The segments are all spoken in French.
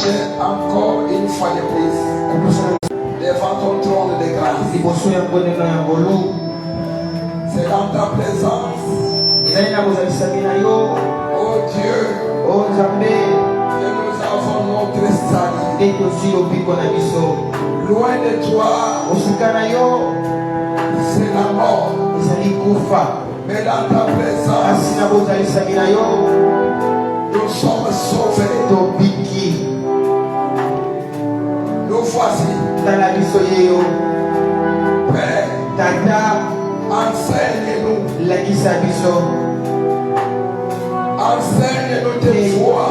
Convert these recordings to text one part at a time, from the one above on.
marcher encore une fois de plus devant ton trône de grâce. C'est dans ta présence, oh Dieu, que nous avons notre salut. Loin de toi, c'est la mort. Mais dans ta présence, nous sommes sauvés. Nous voici. Père, enseigne-nous. Enseigne-nous tes voies.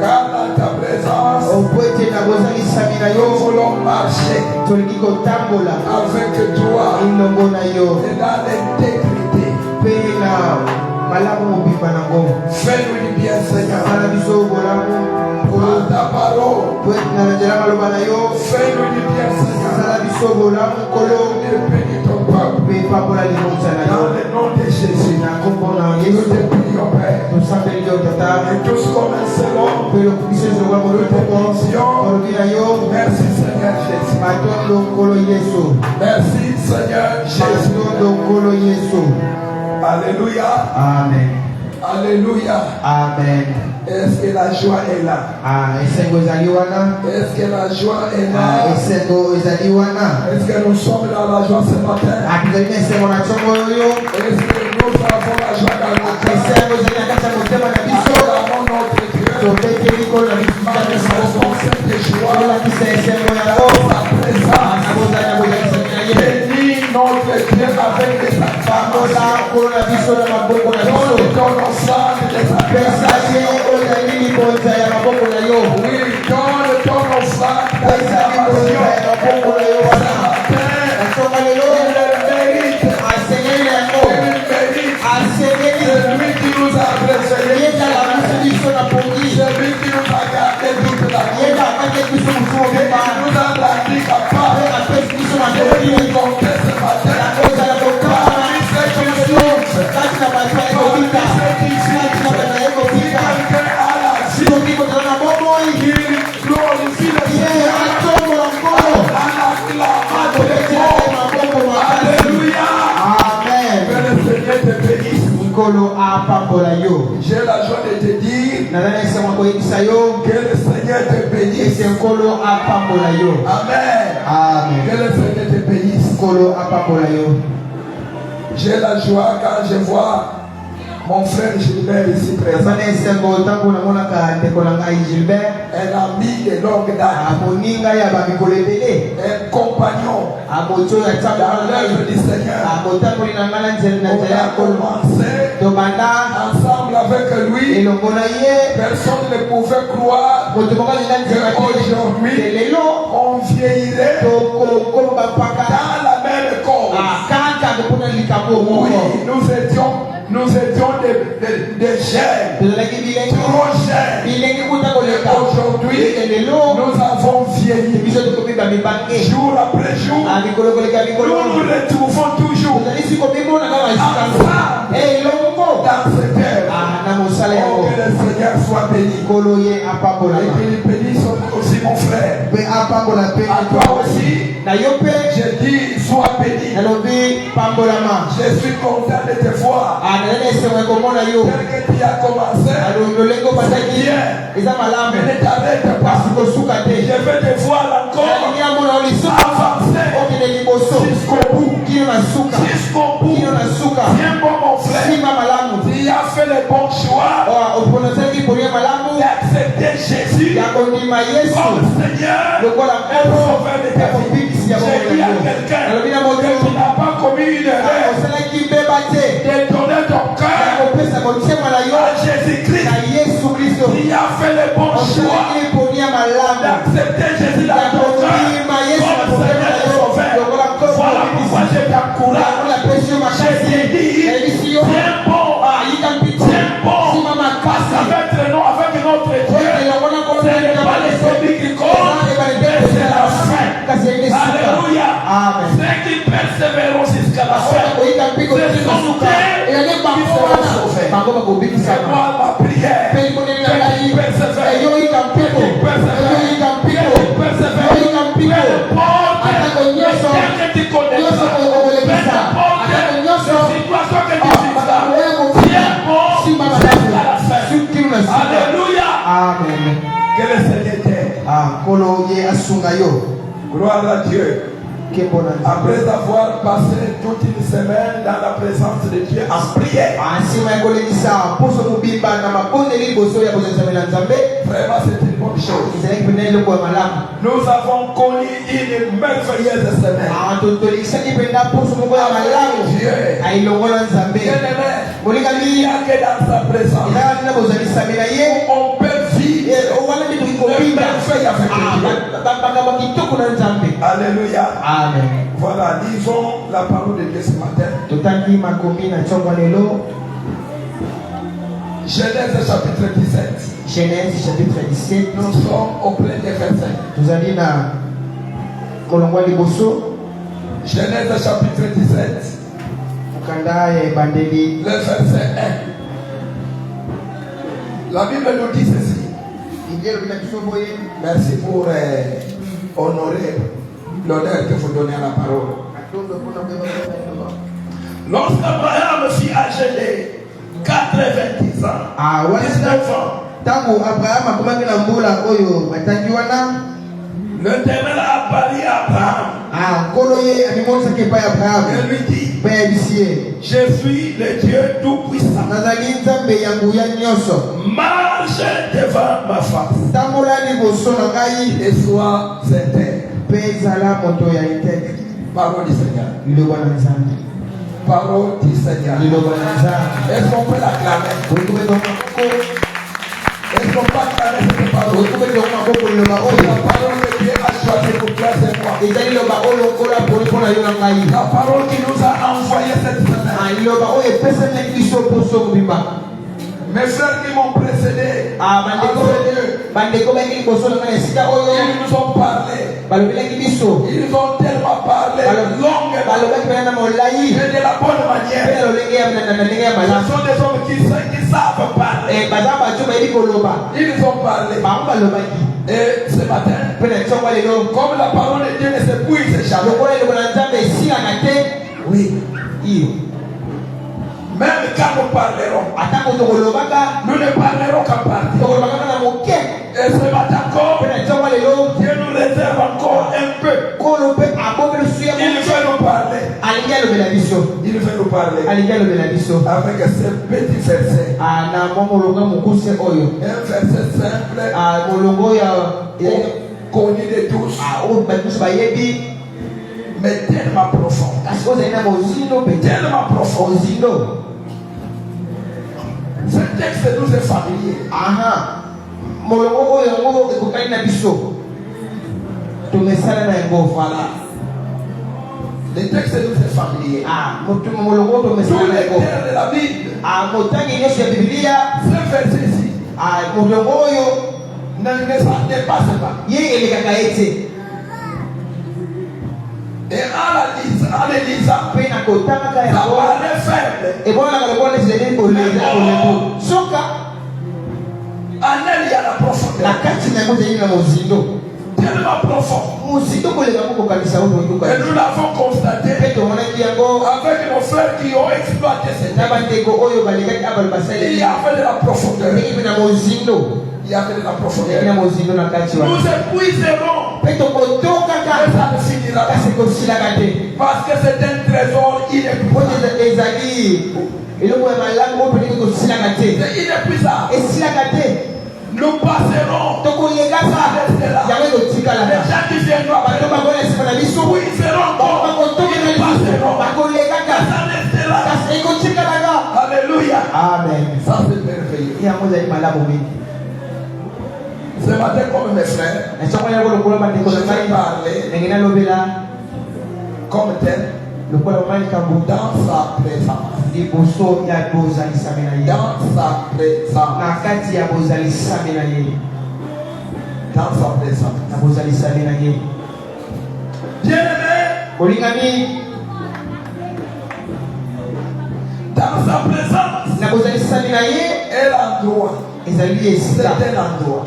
Car dans ta présence, nous voulons marcher avec toi et dans l'intégrité. Fais-nous du bien, Seigneur. Par ta parole, fais-nous du bien, Seigneur. Et bénis ton peuple. Dans le nom de Jésus, nous te prions, Père. Et tous comme un seul homme, nous te prions. Merci, Seigneur Jésus. Merci, Seigneur Jésus. Alléluia. Amen. Alléluia. Amen. Est-ce que la joie est là? Est-ce que la joie est là? Est-ce que nous sommes dans la joie ce matin? Est-ce que nous avons la joie dans notre cœur? Acclamons notre Dieu. Manifestons cette joie dans sa présence. Bénis notre Dieu avec des acclamations. Donne ton offrande des acclamations. Oui, donne ton offrande des celui qui nous a préservés, celui qui nous a gardé toute la vie, qui nous a rendu capables de rencontrer ce matin. Parmi ceux qui sont, si quelqu'un a la vie, il glorifie le Seigneur en acclamant de Dieu. Alléluia. Amen. Que le Seigneur te bénisse. J'ai la joie de te dire que le Seigneur te bénisse. Amen. Amen. Que le Seigneur te bénisse. J'ai la joie quand je vois mon frère Gilbert ici présent. Un ami de longue date. Un compagnon dans l'œuvre du Seigneur. On a commencé ensemble avec lui. Personne ne pouvait croire qu'aujourd'hui on vieillirait dans la même cause. Oui, nous étions des jeunes, trop jeunes. Et aujourd'hui, nous avons vieilli. Jour après jour, nous nous retrouvons toujours ensemble dans cette œuvre. Oh, que le Seigneur soit béni. Et qu'il bénisse aussi mon frère. À toi aussi, je dis, sois béni. Je suis content de te voir. Tel que tu as commencé, c'est bien. Mais ne t'arrête pas. Je veux te voir encore avancer jusqu'au bout. Jusqu'au bout. Viens bon mon frère. Tu as fait le bon choix d'accepter Jésus comme Seigneur et Sauveur de ta vie. J'ai dit à quelqu'un que tu n'as pas commis une erreur de donner ton cœur à Jésus-Christ. Tu as fait le bon choix d'accepter Jésus dans ton cœur comme Seigneur et Sauveur. Voilà pourquoi je t'encourage. Je t'ai dit, tiens bon, parce qu'avec notre Dieu, ce n'est pas les celui qui compte, mais c'est la fin. Alléluia. Ceux qui persévéreront jusqu'à la fin, ce sont eux qui seront sauvés. C'est moi ma prière. Que tu persévères Alléluia. Amen. Que le Seigneur t'aide. Gloire à Dieu. Après avoir passé toute une semaine dans la présence de Dieu en prière, vraiment c'est une bonne chose. Nous avons connu une merveilleuse semaine. Dieu, bien-aimé, il n'y a que dans sa présence on peut vivre le merveille avec Dieu. Alléluia. Amen. Voilà, lisons la parole de Dieu ce matin. Genèse chapitre 17. Genèse chapitre 17. Nous sommes au plein des versets. Nous allons dans Kolongwa Liboso. Genèse chapitre 17. Le verset 1. La Bible nous dit ceci. Merci pour honorer l'honneur que vous donnez à la parole. Lorsqu'Abraham fut âgé de 90 ans, 19 ans, l'Éternel apparut à Abraham et lui dit, je suis le Dieu Tout-Puissant. Marche devant ma face et sois certain. Parole du Seigneur. Parole du Seigneur. Est-ce qu'on peut l'acclamer? Est-ce qu'on peut acclamer cette parole? La parole que Dieu a choisie pour toi, c'est moi. La parole qui nous a envoyé cette semaine. Mes frères qui m'ont précédé, ils nous ont parlé. Ils ont tellement parlé longuement et de la bonne manière. Ce sont des hommes qui savent parler. Ils nous ont parlé. Et ce matin, comme la parole de Dieu ne s'épuise jamais, oui, même quand nous parlerons, nous ne parlerons qu'à partir. Et ce matin encore, Dieu nous réserve encore un peu. Il veut nous parler. Il veut nous parler avec ce petit verset. Un verset simple, connu de tous, mais tellement profond. Tellement profond. Ce texte nous est familier. Voilà. Le texte nous est familier. Tout lecteur de la Bible, ce verset-ci ne dépasse pas. Et en les lisant, ça paraît faible. En elle, il y a la profondeur. Tellement profond. Et nous l'avons constaté avec nos frères qui ont exploité cette terre. Il y avait de la profondeur. Il y avait de la profondeur. Nous épuiserons, mais ça ne finira pas. Parce que c'est un trésor inépuisable. Nous passerons. Les gens qui viendront après nous puiseront encore. Ils passeront. Alléluia. Amen. Ça c'est merveilleux. Ce matin, comme mes frères, je vais parler comme tel dans sa présence. Dans sa présence. Bien-aimé, dans sa présence, et l'endroit C'est un endroit.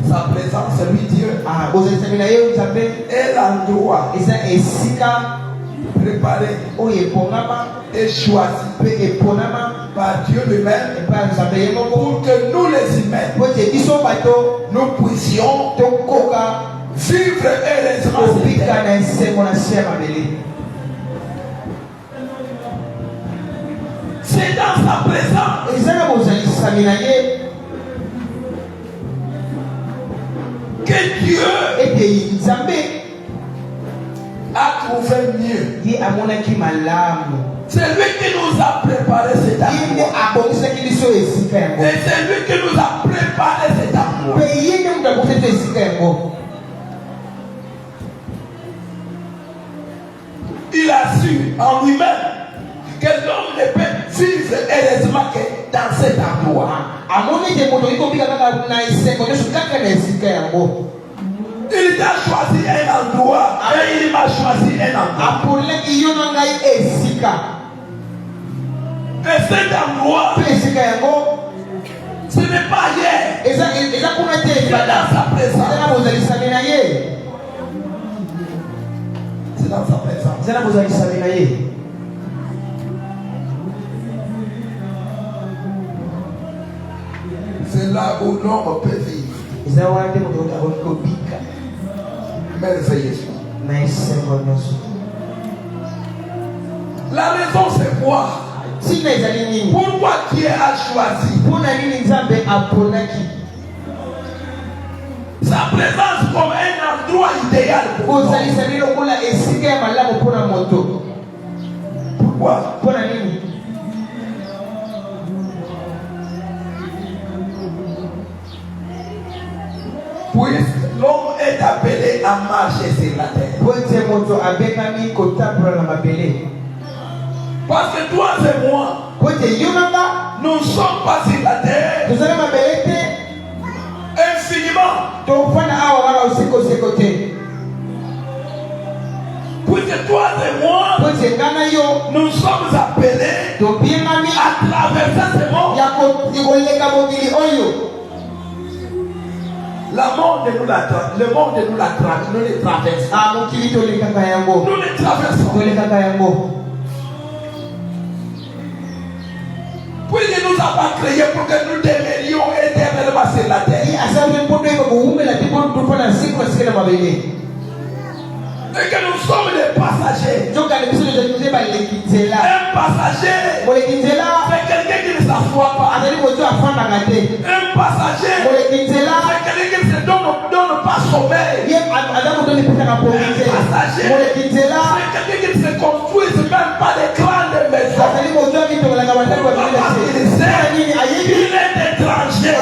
Sa présence, lui Dieu. Et l'endroit préparé et choisi par Dieu lui-même pour que nous les humains nous puissions vivre heureusement. C'est dans sa présence que Dieu a trouvé mieux. C'est lui qui nous a préparé cet endroit. Et c'est lui qui nous a préparé cet endroit. Il a su en lui-même que l'homme ne peut vivre heureusement que dans cet endroit. Il t'a choisi un endroit et il m'a choisi un endroit. Et cet endroit, ce n'est pas hier. C'est dans sa présence. C'est dans sa présence. C'est là où l'homme peut vivre. Merveilleusement. La raison c'est quoi? Pourquoi Dieu a choisi sa présence comme un endroit idéal pour nous? Pourquoi? Puisque l'homme est appelé à marcher sur la terre. Parce que toi et moi, nous ne sommes pas sur la terre infiniment. Puisque toi et moi, nous sommes appelés à traverser ce monde. Le monde nous la traverse. Nous les traversons. Nous les traversons. Puisqu'il nous a pas créés pour que nous demeurions éternellement sur la terre. Et que nous sommes des passagers. Un passager, c'est quelqu'un qui ne s'assoit pas. Un passager, c'est quelqu'un qui ne se donne pas sommeil. Un passager, c'est quelqu'un qui ne se construise même pas des grandes maisons. Il est étranger.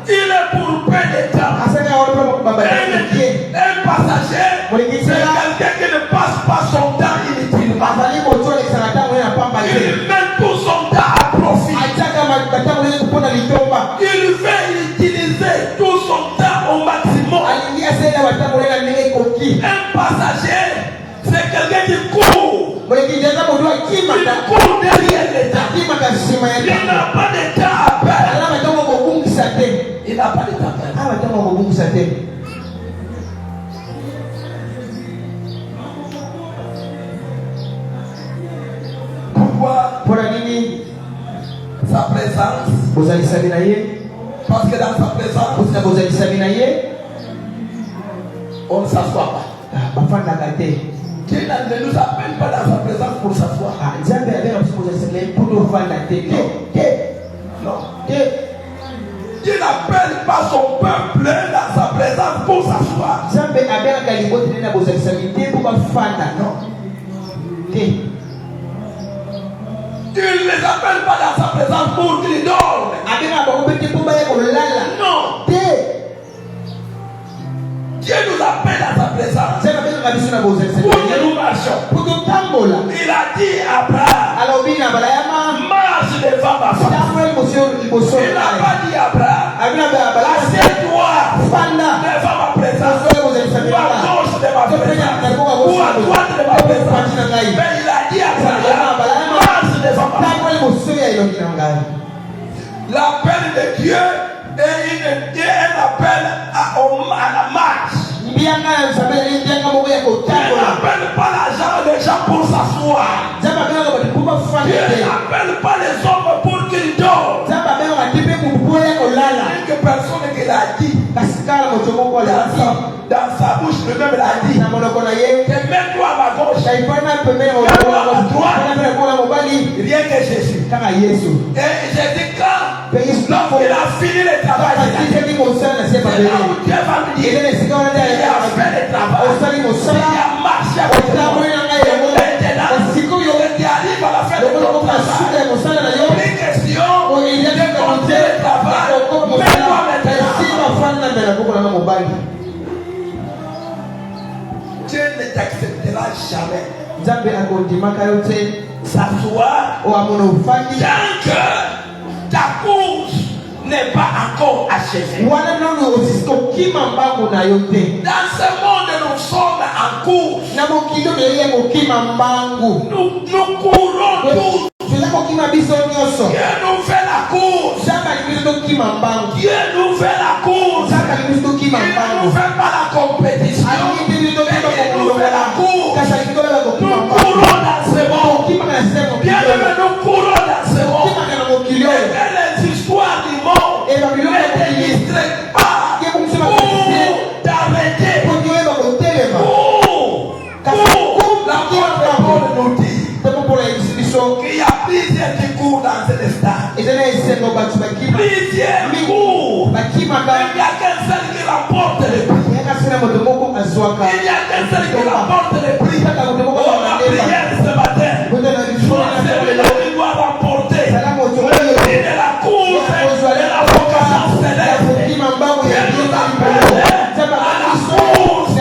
Il est pour peu de temps. Un passager, c'est quelqu'un qui ne passe pas son temps inutilement. Il met tout son temps à profit. Il veut utiliser tout son temps au maximum. Un passager, c'est quelqu'un qui court. Il court derrière l'État. Il n'a pas de temps à perdre. Il n'a pas de temps à perdre. Pourquoi? Sa présence. Parce que dans sa présence, on ne s'assoit pas. Dieu ne nous appelle pas dans sa présence pour s'asseoir. Non. Dieu n'appelle pas son peuple dans sa présence pour s'asseoir. Non. Tu ne les appelles pas dans sa présence pour qu'ils dorment. Non. Dieu nous appelle à sa présence pour que nous marchions. Il a dit à Abraham, marche devant ma face. Il n'a pas dit à Abraham, assieds-toi devant ma présence, ou à gauche de ma présence, ou à droite de ma présence. Mais il a dit à Abraham, marche devant ma face. L'appel de Dieu est un appel à la marche. Dieu n'appelle pas les gens pour s'asseoir. Dieu n'appelle pas les hommes pour qu'ils dorment. Que personne qui l'a dit. Dans sa bouche, lui-même l'a dit. Mets-toi à ma gauche. Mets-toi à ma droite. Rien que Jésus. Et Jésus, lorsqu'il a fini le travail, c'est là où Dieu va me dire, il a fait le travail, il a marché avec toi. Maintenant, qui arrive à la fin de ton travail, une question de compter le travail. Mets-toi maintenant. Dieu ne t'acceptera jamais s'asseoir tant que ta course n'est pas encore achevée. Dans ce monde, nous sommes en course. Nous courons tous. Dieu nous fait la course. Dieu nous fait la course. Il ne nous fait pas la compétition. Il nous fait la course. Nous courons dans ce monde. Bien aimé, nous courons dans ce monde. Et les histoires du monde ne te distraient pas pour t'arrêter. Pour la parole nous dit qu'il y a plusieurs qui courent dans cet stade. Plusieurs courent. Mais il n'y a qu'un seul qui remporte le prix. Il n'y a qu'un seul qui remporte le prix. Oh, la prière de ce matin. C'est celui-là qui doit remporter le prix de la course et de la vocation céleste. Et nous appelons à la course.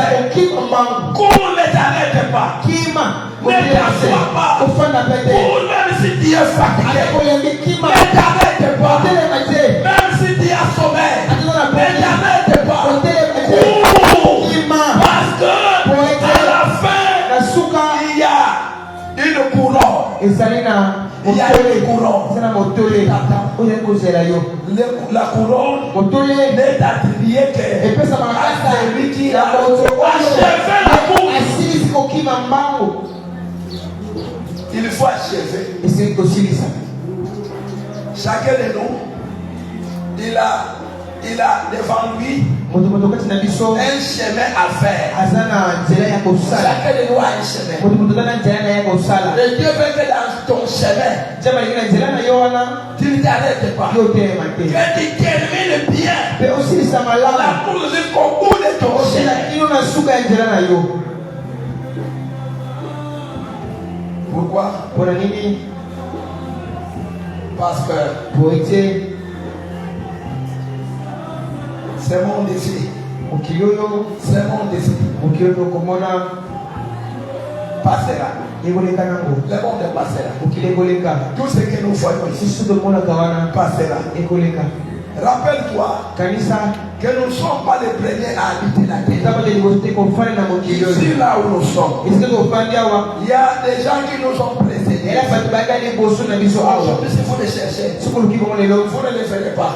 Cours, ne t'arrête pas. Ne t'assois pas. Cours, même si tu es fatigué. Ne t'arrête pas. Même si tu as sommeil. Ne t'arrête pas. Cours. Parce que à la fin, il y a une couronne. Il y a une couronne. La couronne n'est attribuée que à celui qui a achevé la course. Il faut achever. Chacun de nous, il a devant lui un chemin à faire. Chacun de nous a un chemin. Et Dieu veut que dans ton chemin, tu ne t'arrêtes pas. Que tu termines bien la course jusqu'au bout de ton chemin. Pourquoi? Parce que c'est mon défi. C'est mon défi. Passera. Le monde passera. Tout ce que nous voyons ici passera. Rappelle-toi que nous ne sommes pas les premiers à habiter la terre. Ici, là où nous sommes, il y a des gens qui nous ont précédés. Aujourd'hui, si vous les cherchez, vous ne les verrez pas.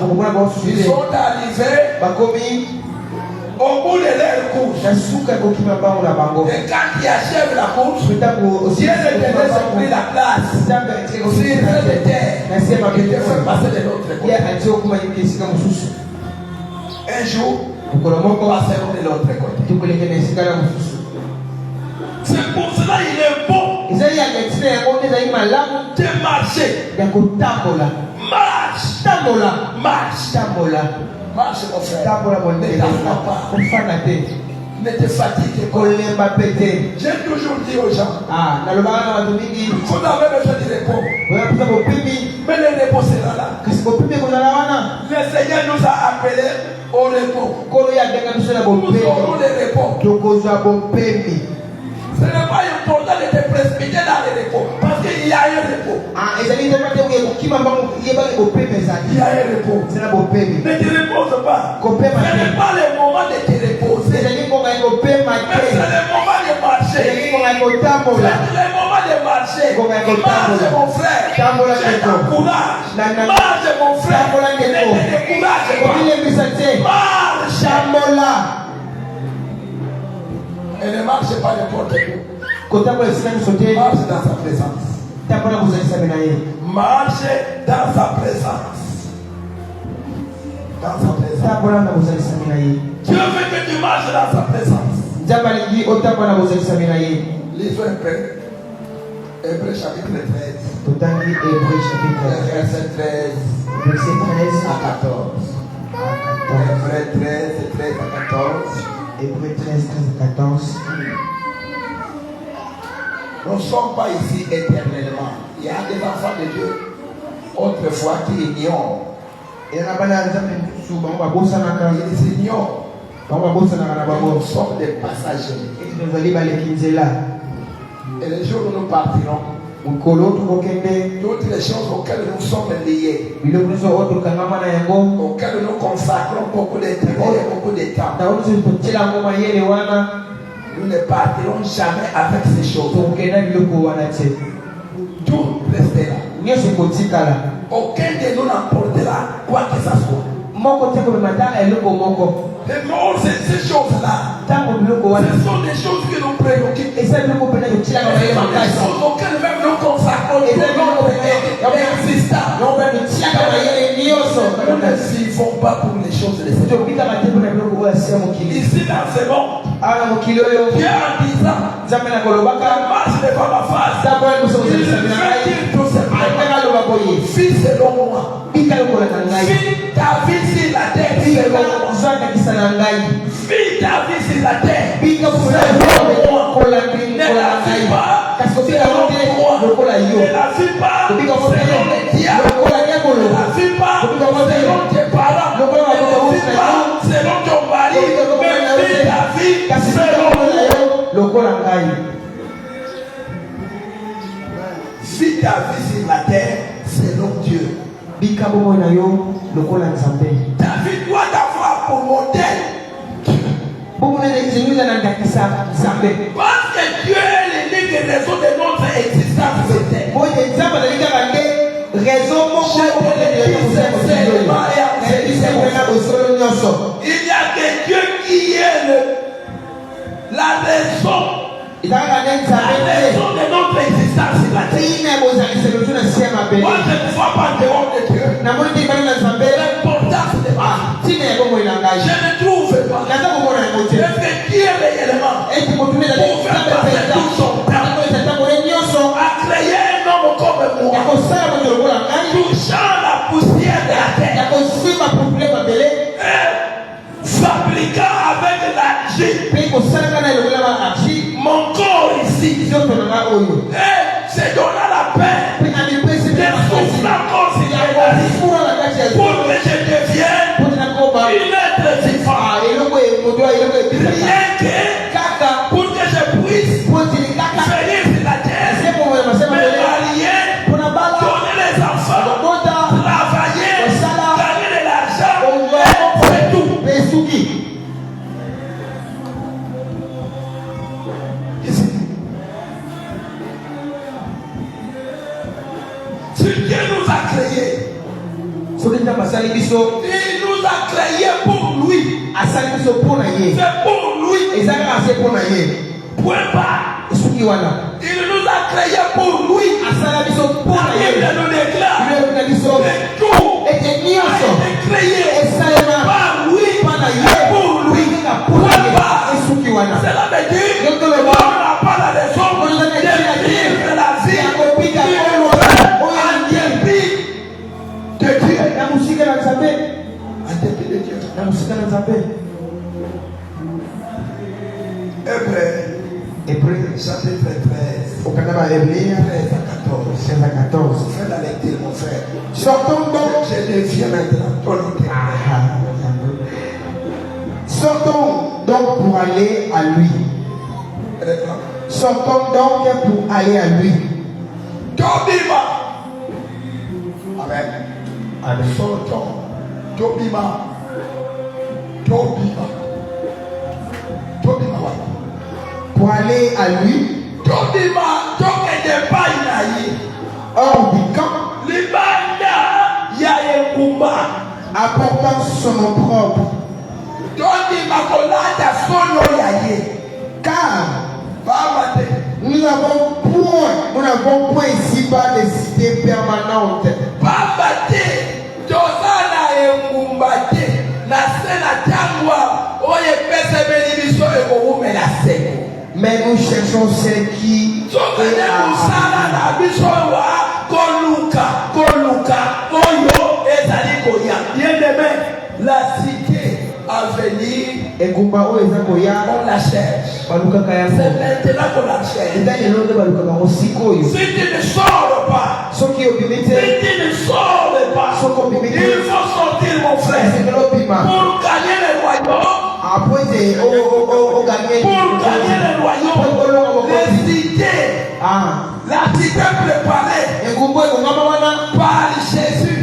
Ils sont arrivés au bout de leur course. Et quand ils achèvent la course, Dieu les tenait sur la place. Sur de terre, il te fait passer de l'autre côté. Un jour, nous passerons de l'autre côté. C'est pour cela qu'il est bon de marcher. Marche, mon frère. Ne te fatigue pas. J'ai toujours dit aux gens, vous avez besoin de repos. Mais le repos sera là. Le Seigneur nous a appelés au repos. Nous aurons le repos. Ce n'est pas important de te précipiter dans le repos. Parce qu'il y a un repos. Il y a un repos. Ne te repose pas. Ce n'est pas le moment de te reposer. Mais c'est le moment de marcher. C'est le moment de marcher. Marche mon frère. Je t'encourage. Marche mon frère. Ne te décourage pas. Marche. Et ne marche pas n'importe où. Marche dans sa présence. Marche dans sa présence. Dans sa présence. Dieu veut que tu marches dans sa présence. Lisons un peu. Hébreux chapitre 13. Verset 13 à 14. Hébreux 13 à 14. Hébreux 13 à 14. Nous ne sommes pas ici éternellement. Il y a des enfants de Dieu autrefois qui ignorent. Ils ignorent. Nous sommes des passagers. Et les jours où nous partirons, toutes les choses auxquelles nous sommes liés, auxquelles nous consacrons beaucoup d'intérêt et beaucoup de temps, nous ne partirons jamais avec ces choses. Tout restera. Aucun de nous n'emportera quoi que ce soit. Et non, ces choses-là, ce sont des choses qui nous préoccupent. Ce sont des choses auxquelles même nous consacrons tout notre existence. Nous ne vivons pas pour les choses de Seigneur. Ici dans ce monde, Dieu en disant, la marche n'est pas ma face. Il veut dire tout simplement, fils selon moi. Vis ta vie sur la terre selon moi. Vis ta vie sur la terre selon moi. Ne la vis pas selon moi. Ne la vis pas selon les diables. Ne la vis pas selon tes parents. Ne la vis pas selon ton mari. Mais vis ta vie selon moi. Vis ta vie sur la terre selon Dieu. Ta vie doit avoir pour modèle. Parce que Dieu est l'unique raison de notre existence sur terre. Il n'y a que Dieu qui est la raison. La raison de notre existence sur la terre. Moi, je ne vois pas dehors de Dieu. L'importance de ma vie. Je ne trouve pas. Est-ce que Dieu réellement pour faire passer tout son temps a créé un homme comme moi, touchant la poussière de la terre et fabriquant avec l'argile mon corps ici et se donnant la paix de souffler encore s'il y a la vie pour que je devienne une être vivant. Rien que pour que je puisse venir sur la terre, me marier, donner les enfants, travailler, gagner de l'argent, c'est tout. Si Dieu nous a créés, il nous a créés pour lui. C'est pour lui. Point barre. Il nous a créés pour lui. La Bible nous déclare que tout a été créé par lui et pour lui. Point barre. Cela veut dire que on n'a pas la raison de vivre la vie en dépit de Dieu. En dépit de Dieu. Hébreux chapitre 13. 13 à 14. Fais la lecture, mon frère. Sortons donc. Je deviens maintenant ton éternel. Sortons donc pour aller à lui. Sortons donc pour aller à lui. Tobima. Amen. Amen. Sortons. Tobima. Tobima. Tobima. Pour aller à lui. Tobima. Tobima. hors du camp, apportant son nom propre. Car nous n'avons point ici-bas de cité permanente. Mais nous cherchons celle qui est la cité à venir, on la cherche. C'est maintenant qu'on la cherche. Si tu ne sors pas, il faut sortir, mon frère, pour gagner le royaume. Les cités, la cité préparée par Jésus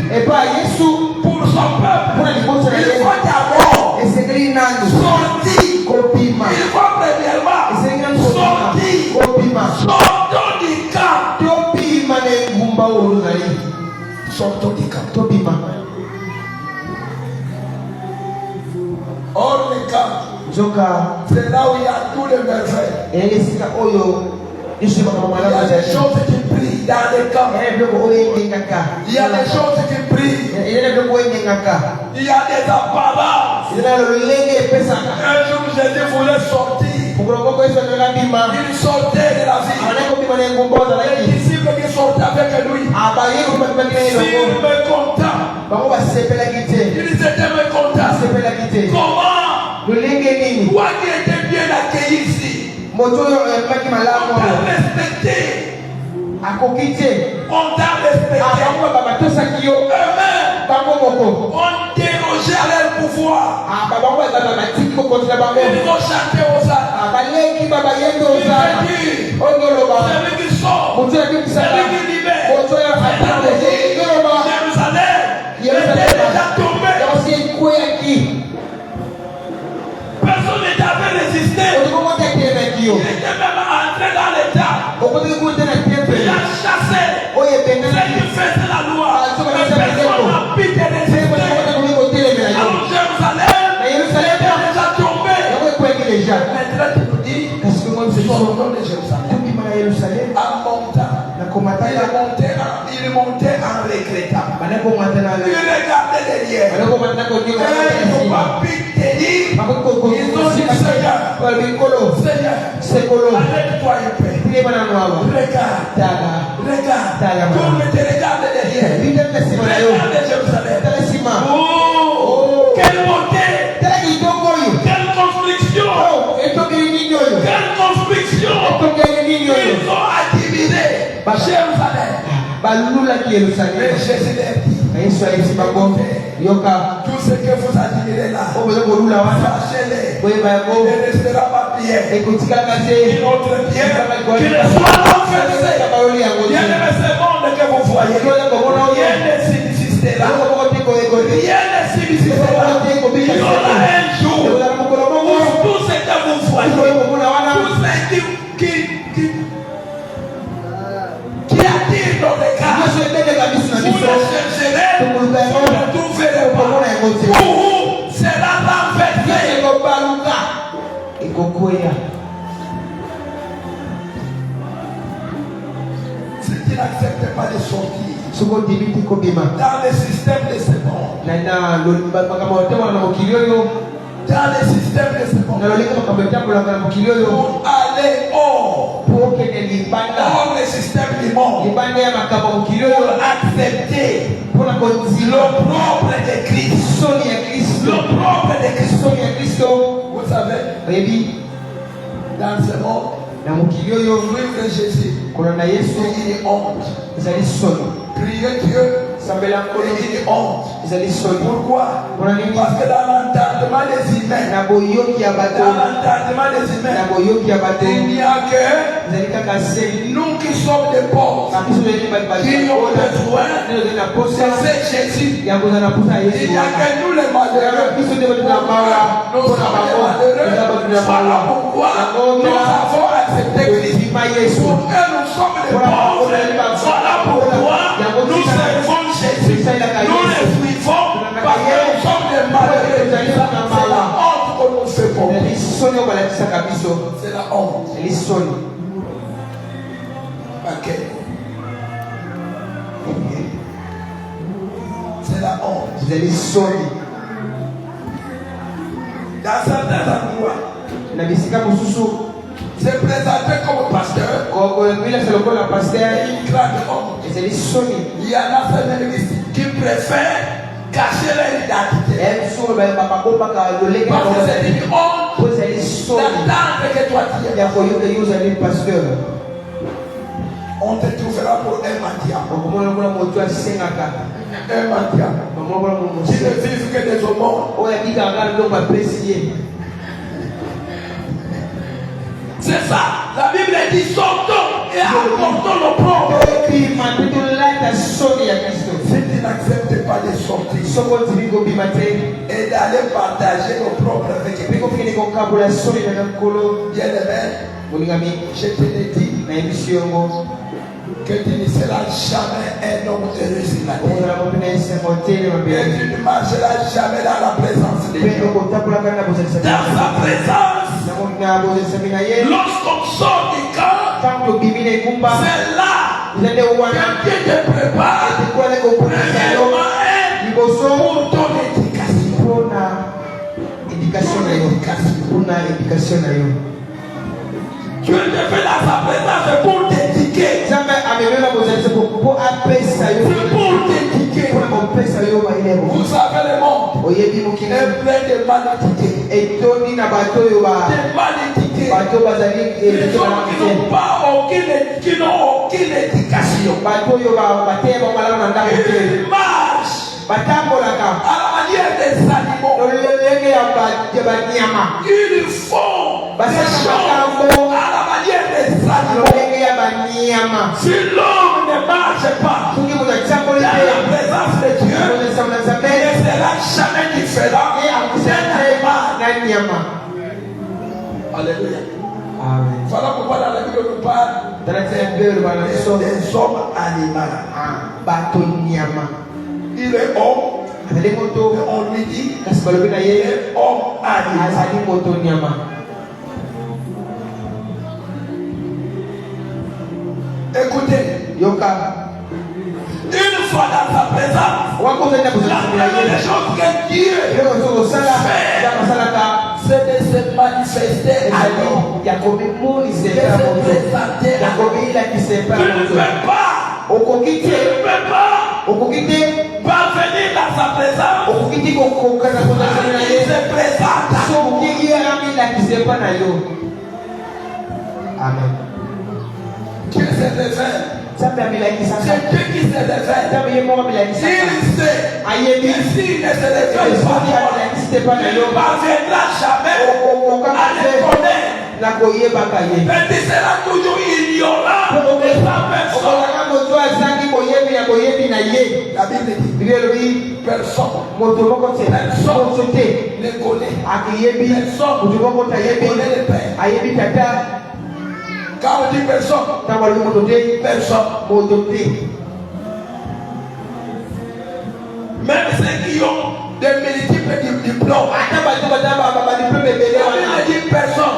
pour son peuple, il faut d'abord sortir. Il faut premièrement sortir du camp. Sortons du camp. Hors du camp, c'est là où il y a tous les merveilles. Il y a des choses qui brillent dans les camps. Il y a des choses qui brillent. Il y a des apparences. Un jour, Jésus voulait sortir. Il sortait de la ville. Les disciples qui sortaient avec lui. S'ils me content. Ils étaient mécontents. Comment? Toi qui étais bien accueilli ici. On t'a respecté. On t'a respecté. On dérogeait à leur pouvoir. Ils vont chanter aux âmes. Celui qui sort, celui qui libère. Jérusalem était déjà tombé. Personne ne t'avait résisté. Il était même entré dans l'état. Il a chassé. Ceux qui faisaient la loi. Mais personne n'a pu te résister. Alors Jérusalem était déjà tombé. Maintenant tu nous dis, sortons de Jérusalem. En montant, il montait en regrettant. Il regardait derrière. Ils n'ont pas pu te dire. Ils ont dit Seigneur, arrête-toi un peu. Regarde. Tout le monde te regarde derrière. Regarde Jérusalem. Oh, quelle beauté. Quelle construction. Ils ont admiré Jérusalem. Mais Jésus leur dit, tout ce que vous admirez là, sachez-les, il ne restera pas pierre. Une autre pierre qui ne soit renversée. Rien ne ce monde que vous voyez. Rien ne subsistera. Rien ne subsistera. Il y aura un jour où tout ce que vous voyez, tout ce qui attire nos regards, vous le chercherez, vous le trouverez pas. Où sera renversé. Si tu n'acceptes pas de sortir dans le système de ce monde, dans le système de ce monde, pour aller hors le système du monde, pour accepter le propre de Christ. Le propre de Christ. Vous savez, dans ce monde, suivre Jésus, il est honte. Prier Dieu, il est honte. Pourquoi? Parce que dans l'entendement l'entendement des humains. Na boyoki ya bato. Dans l'entendement des humains. Na boyoki ya bato. Il n'y a que Zali kaka se. nous qui sommes des pauvres. Na biso zali ba Qui ont besoin de Jésus. Il n'y a que nous les malheureux. Nous sommes les malheureux. Voilà pourquoi nous avons accepté Christ. Pour eux, nous sommes les pauvres. Voilà pourquoi nous servons Jésus. Nous les suivons parce que nous sommes des malheureux. C'est la honte que nous faisons. C'est la honte. Ok. C'est la honte. Dans certains endroits, c'est présenté comme pasteur. Une grande honte. Il y en a certains qui préfèrent cacher leur identité. Parce que c'est une honte d'attendre que toi tu es. On te trouvera pour un mendiant. Un mendiant. Qui ne vivent que des aumônes. C'est ça. La Bible dit sortons et apportons nos propres. Si tu n'acceptes pas de sortir et d'aller partager nos propres avec bien-aimé, je te l'ai dit que tu ne seras jamais un homme heureux sur la terre. Et tu ne marcheras jamais dans la présence de Dieu. Dans sa présence, lorsqu'on sort du camp, c'est là que Dieu te prépare pour ton éducation. Dieu te fait dans sa présence pour t'éduquer. C'est pour t'éduquer. Vous savez le monde est plein de mal éduqués. Des mal éduqués. Les gens qui n'ont aucune éducation. Ils marchent à la manière des animaux. Ils font des choses à la manière des animaux. Si l'homme ne marche pas dans la présence de Dieu, il ne sera jamais différent d'un animal. Alléluia. Voilà pourquoi dans la Bible nous parle des hommes animaux. Il est homme, et on lui dit il est homme animal. Écoutez, une fois dans sa présence, la première des choses que Dieu fait, c'est de se manifester à nous, de se présenter à nous. Tu ne peux pas parvenir dans sa présence. Il se présente. Amen. Dieu s'est révélé. C'est Dieu qui s'est révélé. Il sait. Et s'il ne se révèle pas, il ne parviendra jamais à le connaître. Mais il sera toujours ignorant de sa personne. La Bible dit personne ne connaît. Personne ne connaît le Père. Quand on dit personne, même ceux qui ont des multiples diplômes, on dit personne.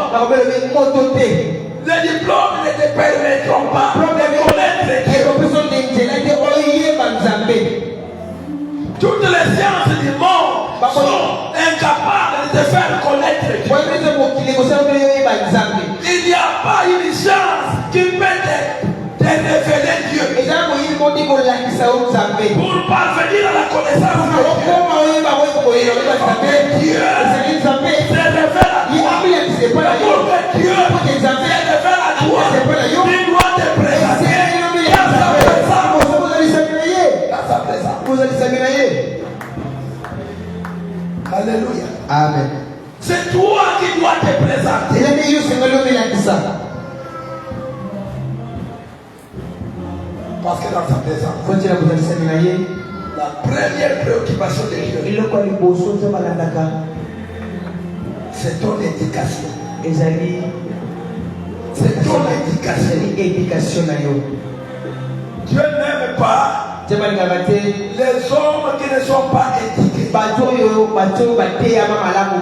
Les diplômes ne te permettront pas de connaître Dieu. Toutes les sciences du monde sont incapables de te faire connaître Dieu. Il n'y a pas une science qui peut te révéler Dieu. Pour parvenir à la connaissance de Dieu, se révèle à toi. Pour que Dieu se révèle à toi, il doit te présenter dans sa présence. Alléluia. Amen. C'est toi qui dois te présenter. Parce que dans sa présence, la première préoccupation de Dieu, c'est ton éducation. C'est ton éducation. Dieu n'aime pas les hommes qui ne sont pas éduqués.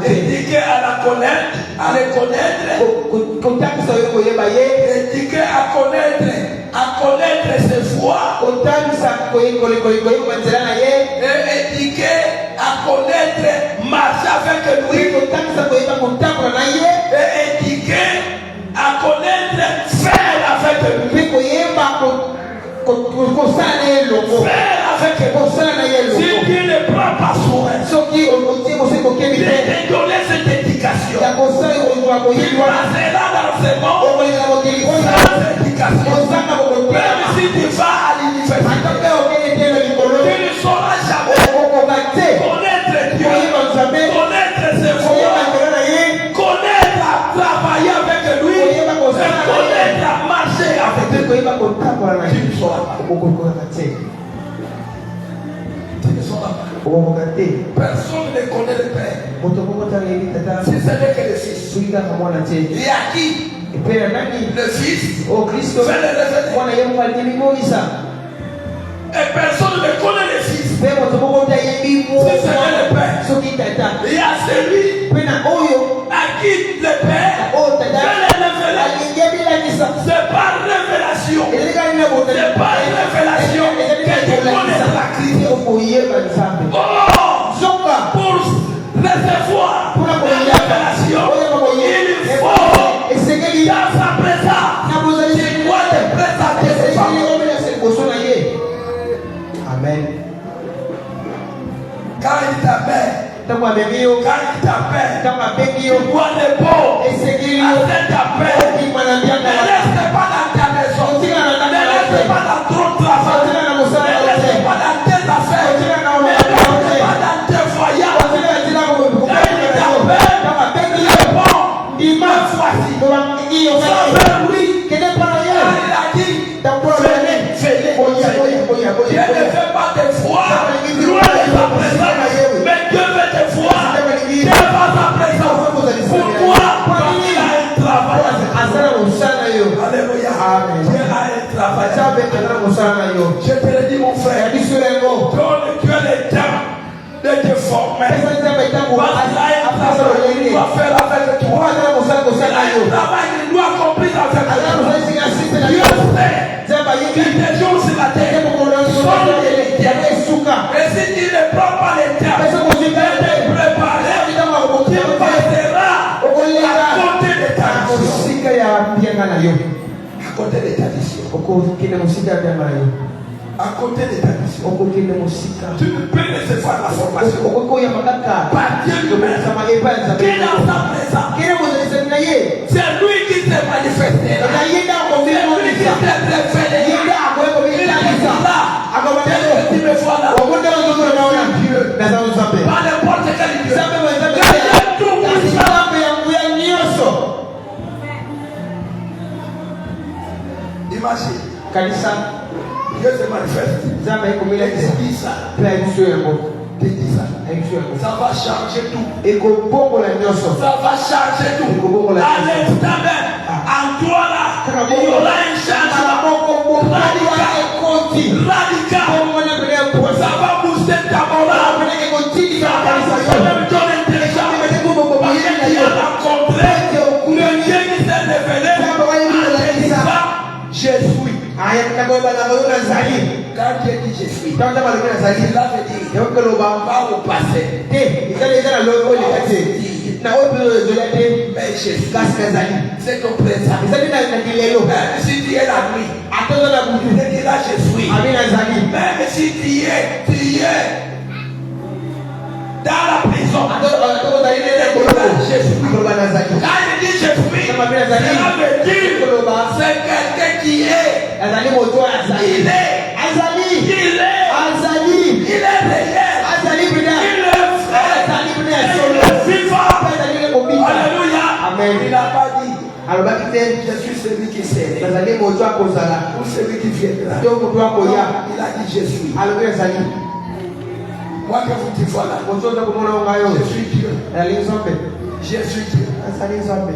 Éduqués à la connaître, à les connaître. Éduqués à connaître ses voies. Et éduqués à connaître, marcher avec lui. Et éduqués à connaître, faire avec lui. Faire avec lui. Si Dieu ne prend pas soin de te donner cette éducation, il passera dans ce monde sans éducation. Même si tu vas à l'université, tu ne sauras jamais connaître Dieu, connaître ses voies, connaître à travailler avec lui, et connaître à marcher avec lui. Tu ne sauras pas. Tu ne sauras pas. Personne ne connaît le Père. Si ce n'est que le Fils. Et à qui le Fils fait le révéler. Et personne ne connaît le Fils. Si ce n'est le Père. Et à celui à qui le Père fait le révéler. C'est par révélation. C'est par révélation que tu connais la Christ. Pour recevoir la révélation, il faut dans sa présence. Tu dois te présenter. Amen. Quand il t'appelle, tu dois répondre à cet appel. Ne reste pas dans ta maison. Ne reste pas dans ton travail. Ne reste pas dans tes affaires. Ne reste pas dans tes voyages. Dieu ne fait pas de foi loin de sa présence, mais Dieu veut te voir devant sa présence. Pourquoi? Parce qu'il a un travail. Alléluia. Dieu a un travail. Je te le dis, mon frère, tu as le temps de te former. Parce qu'il a un travail qu'il doit faire avec toi. Il a un travail qu'il doit accomplir avec toi. Dieu sait que tes jours sur la terre sont l'éternel. Et si tu ne prends pas les temps de te préparer, tu passeras à côté de ta mission. À côté de ta mission. À côté de ta mission. Tu ne peux recevoir la formation par Dieu lui-même qui est dans sa présence. C'est lui qui s'est manifesté là. C'est lui qui s'est révélé là. Il est là. Tu me vois là. Dieu. Pas n'importe quel Dieu. Imagine. Dieu se manifeste. Il dit ça. Ça va changer tout. Ça va changer tout. À l'instant même, en toi là, il y aura un changement radical. Ça va booster ta morale. Ça va même donner intelligence. Parce que tu as rencontré le Dieu qui s'est révélé. Je suis. Quand Dieu dit je suis, cela veut dire pas au passé. Mais je suis. C'est ton présent. Même si tu es la nuit, il dit là je suis. Même si tu es dans la prison, je suis. Quand il dit je suis, cela veut dire c'est quelqu'un qui est. Il est réel. Il est vrai. Il n'a pas dit alobaki te je suis celui qui sait nazali moto akozala ou celui qui viendra. to moto akoya Il a dit je suis. alobi ezali Moi que vous dites voilà. moto oza komona ngai oyo Je suis Dieu. ezali nzambe Je suis Dieu. azali nzambe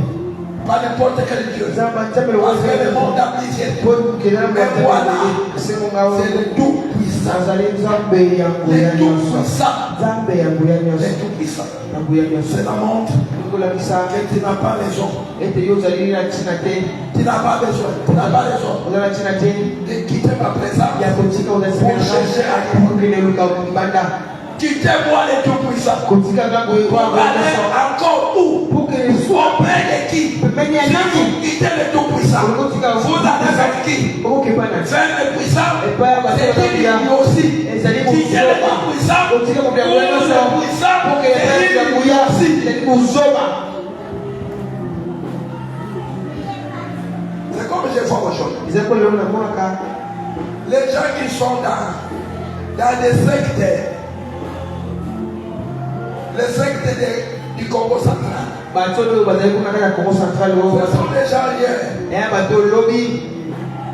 Pas n'importe quel Dieu. nzambe Parce que le monde a plusieurs dieux. po kelana Mais voilà, semonga c'est le tout puissant. azali nzambe ya Le nguya tout nyonso puissant. nzambe ya nguya Le nyonso tout puissant. ya nguya nyonso C'est la montre kolakisa que tu n'as pas raison. ete yo ozali na ntina te Tu n'as pas besoin. Tu n'as pas raison oza na ntina te de quitter ma présence. ya kotika Pour chercher à Dieu. okende luka mbanda Quittez-moi les tout puissants. kotika ngambo Pour aller encore où? pokele Auprès de qui? pembeni ya Si nani vous quittez le tout puissant, okotika vous allez vers qui? okokepana Vers le puissant. epai ya C'est bato lui aussi. ezali Quittez le tout puissant. kotika moto ya Pour nguya le nyonso puissant. pokele epai ya C'est lui nguya aussi. ezali kozoba C'est comme je vois aujourd'hui. ezali kolelo namonaka Les gens qui sont dans des sectes, les sectes du Congo central, bato oyo bazali kuna kaka congo central ce sont des gens hier eya bato lobi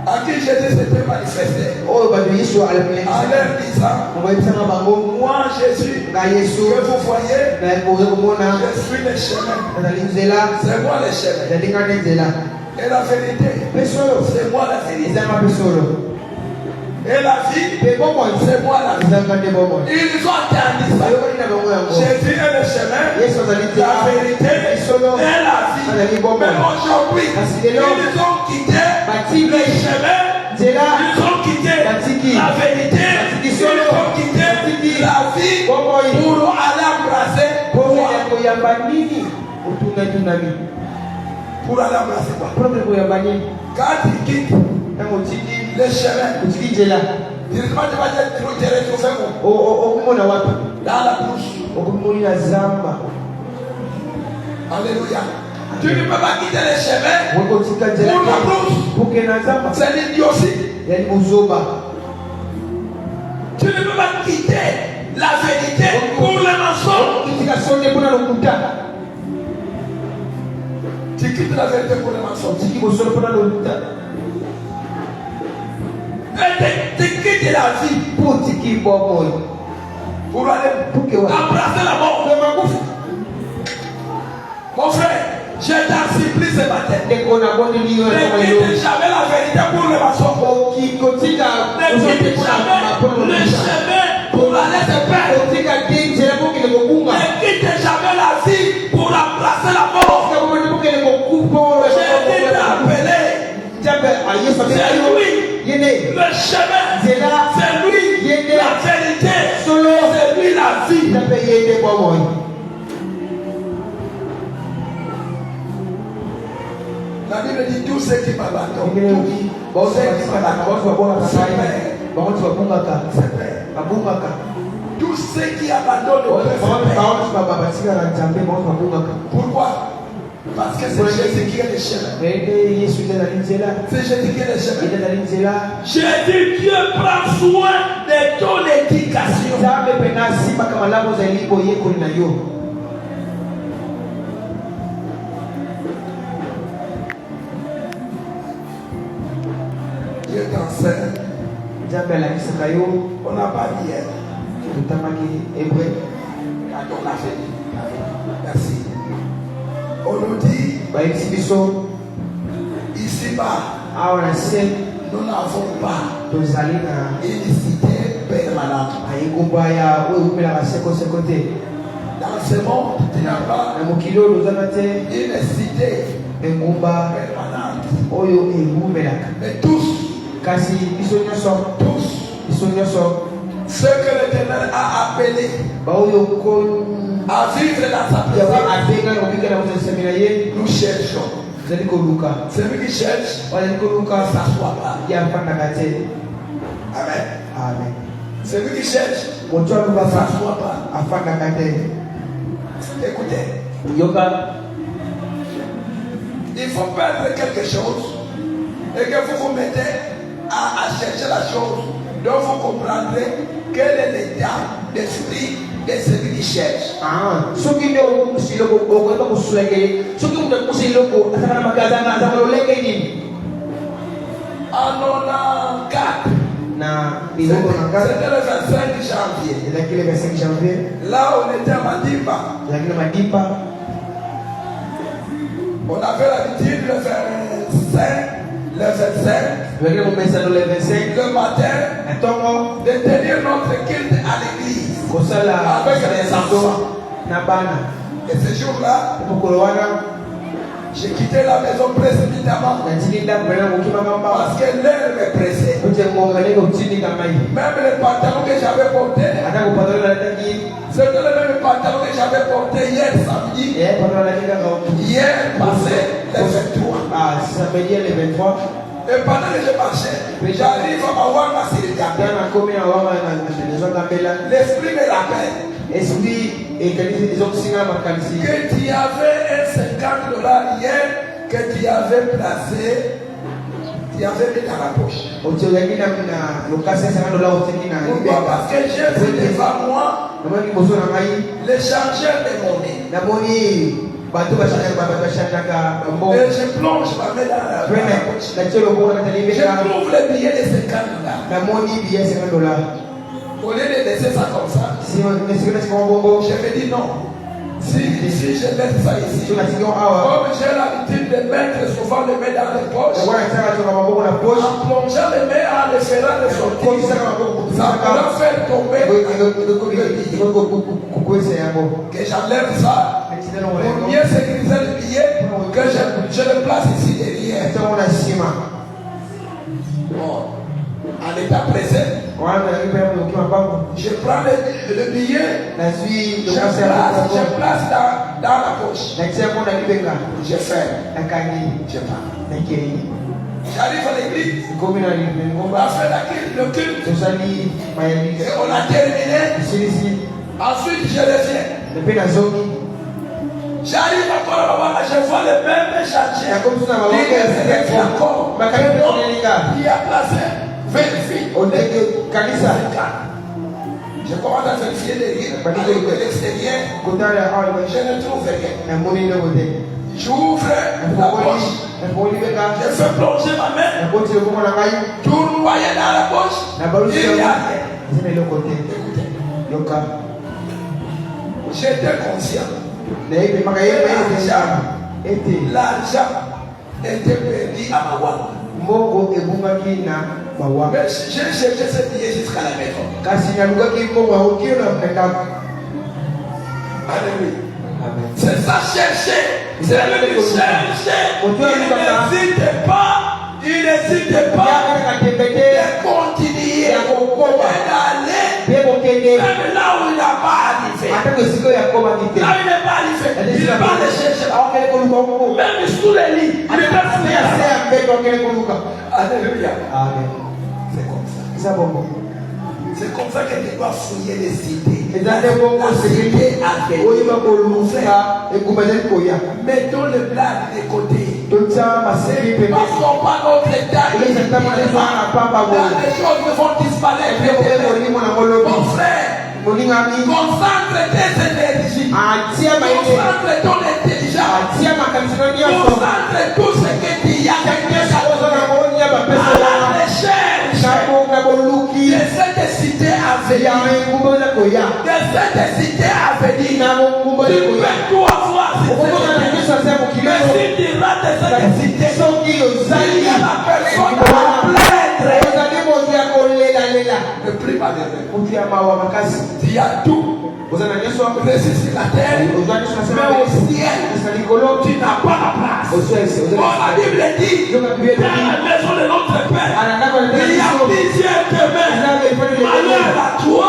à qui Jésus s'était manifesté oyo bato yesu en alemilekisa leur disant, obayebisanga bango moi Jésus, nga yesu que vous voyez, nakoza komona je suis le chemin, nazali nzela c'est moi le chemin. ezali nga nde nzela Et la vérité, mpe solo c'est moi la vérité. ezanga mpe solo Et la vie, mpe bomoi c'est moi la vie. ezanga nde bomoi Ils ont entendu ça. bayokoli na bango yango Jésus est le chemin, yesu azali la nzela vérité solo et la vie. azali bomoi Mais aujourd'hui, Parce que ils l'homme ont quitté batiki le chemin, nzela ils ont quitté batiki la vérité, batiki ils solo ont quitté batiki la vie bomoi pour aller embrasser pokele quoi? koyamba nini otungatunami Pour aller embrasser quoi? pokele koyamba nini Quand tu quittes ntango otiki le chemin, otiki nzela directement tu vas te retrouver où? okomona wapi Dans la bouche. okomoni na zamba Alléluia. Tu ne peux pas quitter le chemin okotika nzela pour la bouche. poke na zamba C'est l'idiotie. yali kozoba Tu ne peux pas quitter la vérité pour le mensonge. okotika sonde mpona lokuta Tu quittes la vérité pour le mensonge. otiki bosolo mpona lokuta Et tu quittes la vie mpo otiki bomoi pour aller poke wa embrasser la mort. makufu Mon frère, je t'en supplie ce matin. ndeko na bondeli yo Ne quitte jamais la vérité pour le mensonge. kotika Ne quitte jamais le chemin pour aller te perdre. kotika te nzela pokele kobunga Ne quitte jamais la vie pour embrasser la mort. pokele kokupo J'ai été appelé. nzambe ayesu C'est lui yene le chemin. nzela C'est lui la vérité. solo C'est lui la vie. nzambe yende bomoi La Bible dit tous ceux qui m'abandonnent. bango babongaka C'est vrai. babongaka Tous ceux qui abandonnent le peuple. batikala nzambe bango babongaka Pourquoi? Parce que c'est Jésus qui est le chemin. ete yesu nde ezali nzela C'est Jésus qui est le chemin. ete ezali nzela J'ai dit Dieu prend soin de ton éducation. nzambe mpena asimbaka malamu ozali boyekoli na yo Dieu t'enseigne. nzambe alakisaka yo On n'a pas dit hier. totamaki hébreu Quand on a fait. Merci. On nous dit bayebisi biso ici-bas, awa na se nous n'avons pas tozali na une cité permanente. engumba ya oyo ewumelaka sekoseko te Dans ce monde, tu n'as pas na mokili oyo ozana te une cité engumba permanente. oyo ewumelaka Mais tous, kasi biso nyonso ceux que l'Éternel a appelés baoyo à vivre dans sa yawe présence, abenga kobika na bozalisami na ye nous cherchons. ozali koluka Celui qui cherche, ozali koluka ne s'assoit pas. ye afandaka te Amen. amen Celui qui cherche, moto ne alukaka s'assoit pas. afandaka te Écoutez, yoka il faut perdre quelque chose et que vous vous mettez à chercher la chose dont vous comprendrez quel est l'état d'esprit de celui qui cherche. Ce qui est au C'était le 25 janvier. Là, on était à Madiba. On avait l'habitude de faire le 25, le matin, de tenir notre culte à l'église avec les enfants. Et ce jour-là, j'ai quitté la maison précipitamment parce que l'heure me pressait. Même les pantalons que j'avais portés, c'est le même pantalon que j'avais porté hier samedi. Hier passé le 23. Et pendant que je marchais, j'arrive à Mawanga Sirikapé. L'esprit me rappelle que tu avais un $50 hier que tu avais placé, tu avais mis dans la poche. Pourquoi? Parce que j'ai vu devant moi le changeur de monnaie. Et je plonge ma main dans la poche. Je trouve le billet de $50. Au lieu de laisser ça comme ça, je me dis non. Si je laisse ça ici, comme j'ai l'habitude de mettre souvent les mains dans les poches, en plongeant les mains en les faisant de sortir, ça va faire tomber que j'enlève ça pour mieux sécuriser le billet, que je le place ici derrière. Bon, en état présent, je prends le billet, je place dans la poche, je ferme, je pars. J'arrive à l'église, on a fait le culte, et on a terminé. Ensuite je reviens. J'arrive encore à voir, je vois le même chargé. Il a placé, vérifie. Je commence à vérifier derrière, de l'extérieur. Je ne trouve rien. J'ouvre la poche. Je fais plonger ma main. Tout noyé dans la poche. Il y a rien. Écoutez. J'étais conscient. L'argent était perdu à Mawanga. Mais j'ai cherché ce billet jusqu'à la maison. Alléluia. C'est ça chercher. C'est le chercher. Il n'hésite pas de continuer d'aller même là où il n'a pas arrivé. Là où il n'est pas arrivé, il va le chercher. Même sous les lits, il peut fouiller. Alléluia. C'est comme ça. C'est comme ça que tu dois fouiller les cités. La cité avec. Mettons le blague de côté. Passons pas notre état. Les choses vont disparaître. Mon frère, concentre tes énergies. Concentre ton intelligence. Concentre tout ce que tu as. À la recherche de cette cité à venir. De cette cité à venir. Tu peux tout avoir. Mais si tu rates cette cité, il y a la personne à plaindre. Ne prie pas de Dieu. Tu as tout. Précis sur la terre, mais au ciel, tu n'as pas la place. Bon, la Bible dit, dans la maison de notre Père, il y a plusieurs demeures. Malheur à toi,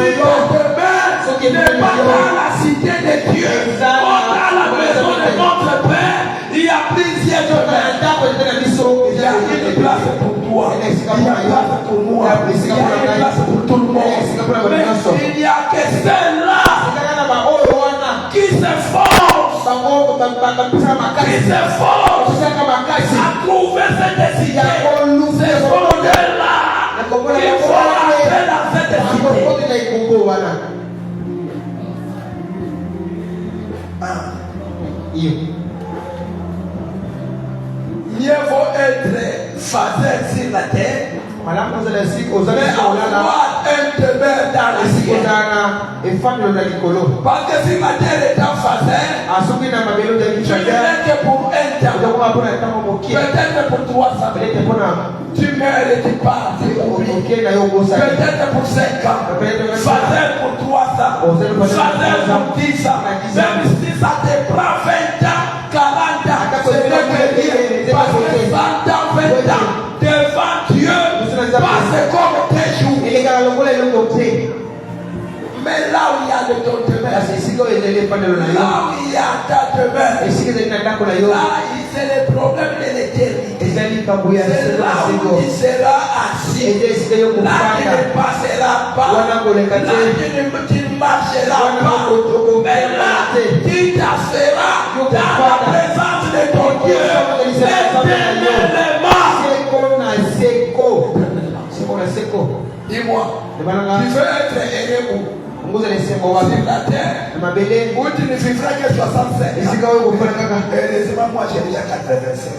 si ton demeure n'est pas dans la cité de Dieu, dans la maison de notre Père, il y a plusieurs demeures. Il y a une place pour toi, il y a une place pour moi, il y a une place pour tout le monde. Mais il n'y a que celle-là qui s'efforce à trouver cette cité. C'est fondé-là qu'il faut entrer dans cette cité. Mieux vaut être father sur la terre, mais avoir un demeure dans le ciel. Parce que si la terre est en father, tu n'es que pour un temps, peut-être pour 3 ans, tu meurs et tu pars, peut-être pour 5 ans, father pour 3 ans, father pour 10 ans, même si ça te prend 20 ans, 40 ans, c'est de dire, parce que 20 ans, 20 ans, devant Dieu, passe comme tes jours. Mais là où il y a de ton demeure, là où il y a ta demeure, là c'est le problème de l'éternité. C'est là où tu seras assis, là tu ne passeras pas, là tu ne marcheras pas, mais là tu t'asseras dans la présence de ton Dieu éternellement. Dis-moi, tu veux être heureux où? Sur la terre, où tu ne vivras que 65 ans. Heureusement, moi j'ai déjà 85.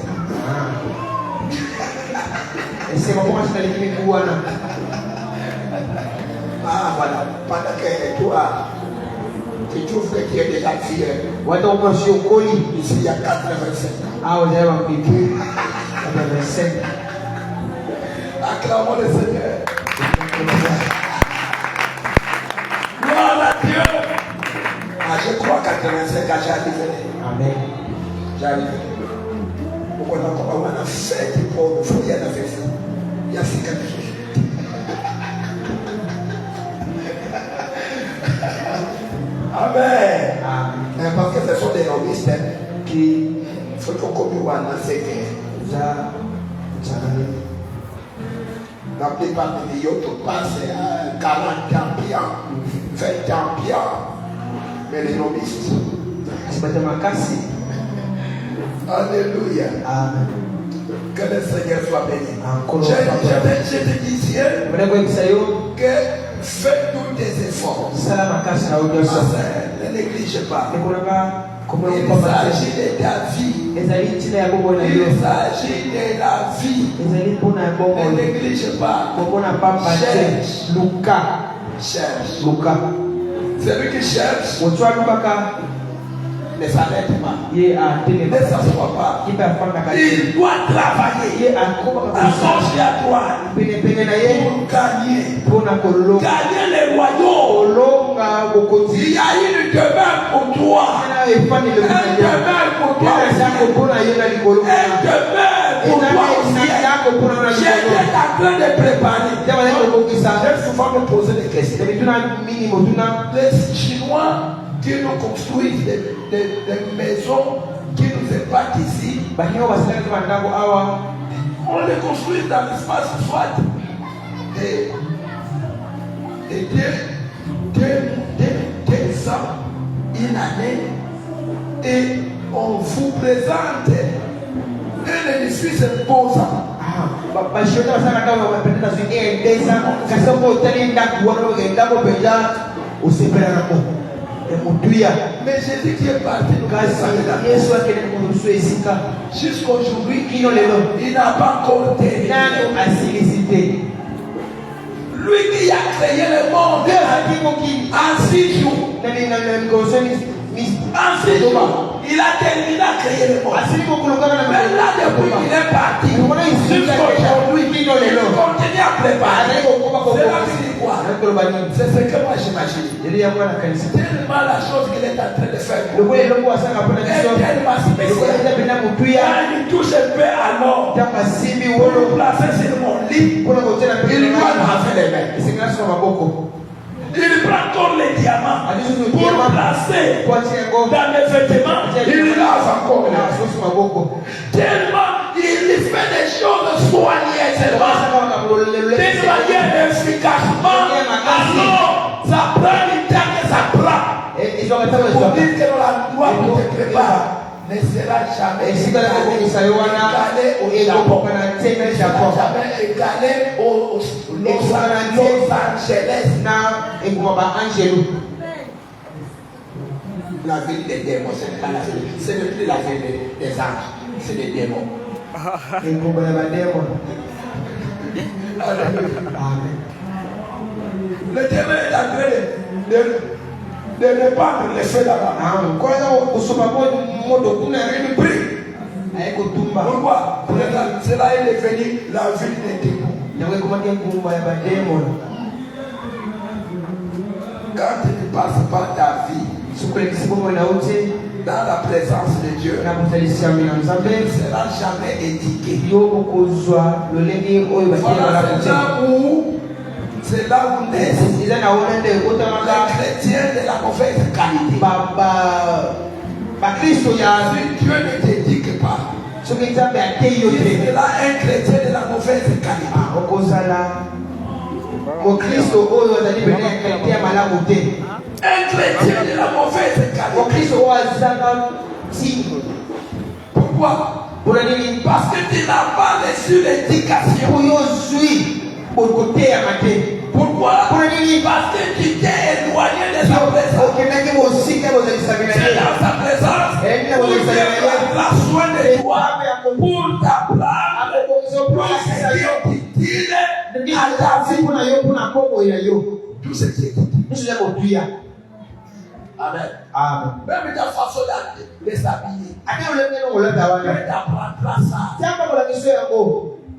Ah voilà, pendant que toi, tu trouves que tu es déjà vieux. Ici il y a 85 ans. Acclamons le Seigneur. Gloire à Dieu. Ah, je crois 85 ans, j'arrive. Amen. J'arrive. Pourquoi on a fait pour le foyer de la fête? Il y a 5 ans. Amen. Parce que ce sont des novices qui font comme nous en enseigner. La plupart des autres passent à 40 ans bien, 20 ans bien. Mais les novices. Alléluia. Amen. Que le Seigneur soit béni. Je te disais que fais tous tes efforts. Ne néglige pas. Il s'agit de ta vie. Il s'agit de la vie. Ne néglige pas. Cherche. Celui qui cherche ne s'arrête pas. Ne s'assoit pas. Il doit travailler à gauche et à droite pour gagner les royaumes. Il y a une demeure pour toi. Un demeure pour toi aussi. Un demeure pour toi aussi. J'étais en train de préparer. J'ai souvent me posé des questions. Les Chinois qui nous construisent des maisons qui nous épargnent ici, on les construit dans l'espace soit de 2 ans, une année, et on vous présente un édifice imposant. Mais Jésus qui est parti jusqu'aujourd'hui, il n'a pas encore terminé. Lui qui a créé le monde en 6 jours. En 6 jours, il a terminé à créer le monde. Mais là, depuis qu'il est parti, jusqu'aujourd'hui, il continue à préparer. Cela veut dire quoi? C'est ce que moi j'imagine. Tellement la chose qu'il est en train de faire est tellement spéciale. Quand il touche un peu à l'or pour le placer sur mon lit, il doit laver les mains. Il prend encore les diamants pour placer dans les vêtements. Il lave encore. Tellement il fait des choses soigneusement, d'une manière efficacement. Alors, ça prend du temps que ça prend. Pour dire que l'endroit où tu te prépares ne sera jamais égalé au Japon. Ne sera jamais égalé aux Angeles. La vie des démons, ce n'est pas la vie. Ce n'est plus la vie des anges, c'est des démons. Le démon est en train de répandre les feux là-bas. Pourquoi? C'est là il est venu la ville des démons. Quand tu ne passes pas ta vie dans la présence de Dieu, ne sera jamais édiqué. C'est là où naissent les chrétiens de la mauvaise qualité. Si Dieu ne t'édique pas, tu seras un chrétien de la mauvaise qualité. Un chrétien de la mauvaise qualité. Pourquoi? Parce que tu n'as pas reçu l'éducation. Pourquoi? Parce que tu t'es éloigné de sa présence. C'est dans sa présence où Dieu prendra soin de toi pour t'apprendre tout ce qui est utile à ta vie. Tout ce qui est utile. Amen. Même ta façon de s'habiller. Tu apprendras ça.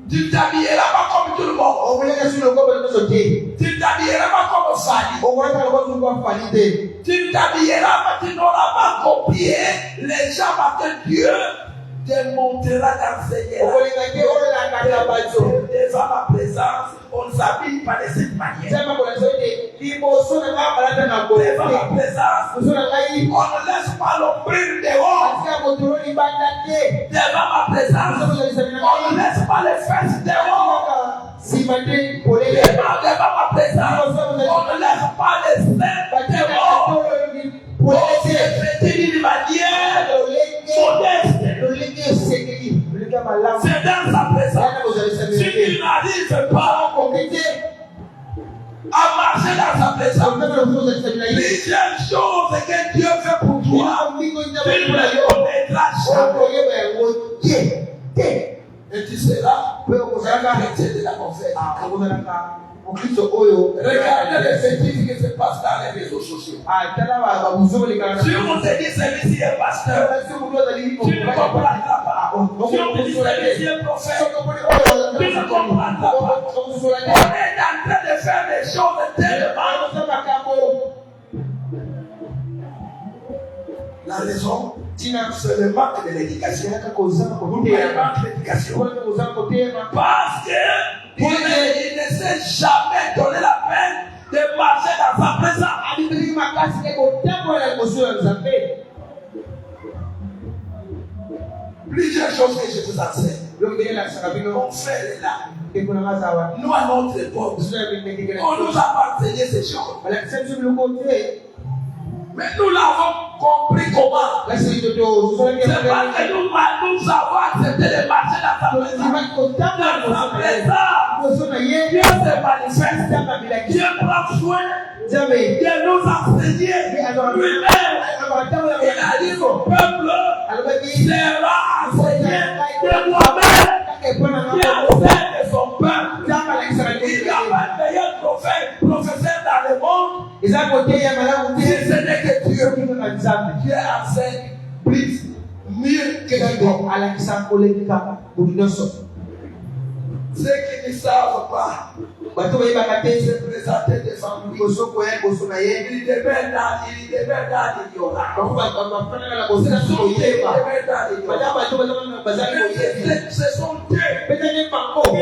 Tu ne t'habilleras pas comme tout le monde. Tu ne t'habilleras pas comme Fali. Tu ne t'habilleras pas, tu n'auras pas copié les gens parce que Dieu te montrera d'enseigner. Devant ma présence, on ne s'habille pas de cette manière. Devant ma présence, on ne laisse pas l'ombril dehors. Devant ma présence, on ne laisse pas les fesses dehors. Devant ma présence, on ne laisse pas les seins dehors. On se fait d'une manière modeste. C'est dans sa présence. Si tu n'arrives pas à marcher dans sa présence, plusieurs choses que Dieu fait pour toi, tu ne connaîtras jamais. Et tu seras un chrétien de la confesse. Regardez les bêtises qui se passent dans les réseaux sociaux. Si on te dit celui-ci est pasteur, tu ne comprendras pas. Si on te dit celui-ci est prophète, tu ne comprendras pas. On est en train de faire des choses tellement. La raison, c'est le manque de l'éducation. Parce que il ne s'est jamais donné la peine de marcher dans sa présence. Plusieurs choses que je vous enseigne. Mon frère est là. Nous, à notre époque, on nous a enseigné ces choses. Mais nous l'avons compris comment. C'est parce que nous avons accepté de marcher dans sa présence. Dans sa présence, Dieu se manifeste. Dieu prend soin de nous enseigner lui-même. Il a dit au peuple sera enseigné de moi-même. Qui enseigne de son peuple. Il n'y a pas de meilleur prophète, professeur dans le monde. Si ce n'est que Dieu enseigne plus mieux que quiconque. Ceux qui ne savent pas se présenter devant lui, ils demeurent dans l'ignorance. Ce sont eux qui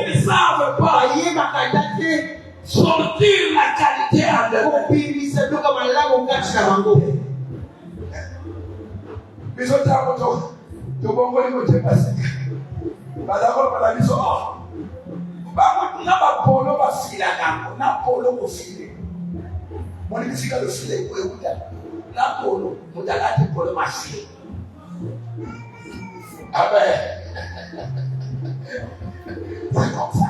ne savent pas sortir la qualité en eux. Na polo ba fila na polo ko file moni kisika le file ko ekuta na polo mutalati polo machine amen. C'est comme ça.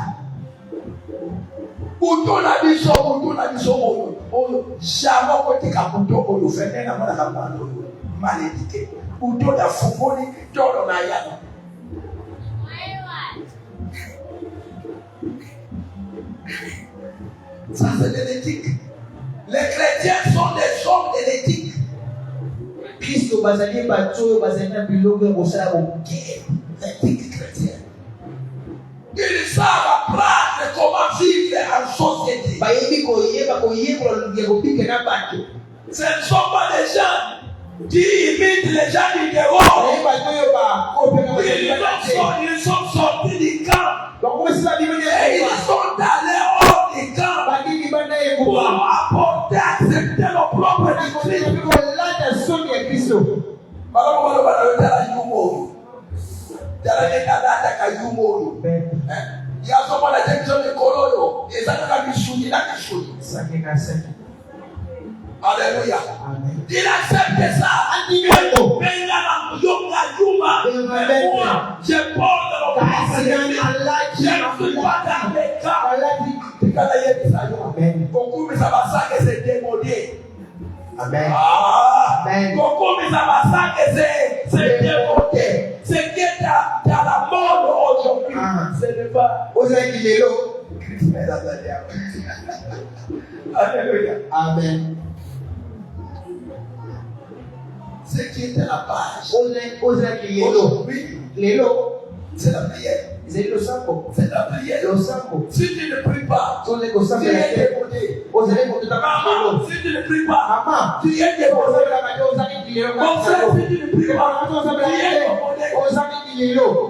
Uto na biso jamais ko tika buto ko lo fene na mona ka bando malédiqué. Ou d'autres à Foufouni, d'autres à Mayana. Ça, c'est de l'éthique. Les chrétiens sont des hommes de l'éthique. Christ bazali bato bazali biloko bosala boke. L'éthique chrétienne. Ils savent apprendre comment vivre en société. Ce ne sont pas des gens qui imitent les gens du dehors. Ils sont sortis du camp. Et ils sont allés hors du camp pour apporter, accepter leur propre doctrine. Il y a souvent la direction de Koloyo. Et ça n'a pas mis la cachouille. Alléluia. Il accepte ça. Je porte le passé. Je ne suis pas dans les cas. Beaucoup de ça que c'est démodé. Amen. Beaucoup de ça que c'est démodé. Ce qui est dans la mode aujourd'hui, ce n'est pas. Alléluia. Amen. Ce qui est à la page. Aujourd'hui, c'est la prière. C'est la prière. Si tu ne pries pas, tu es démodé. Maman, si tu ne pries pas, tu es démodé. Mon frère, si tu ne pries pas, tu es démodé.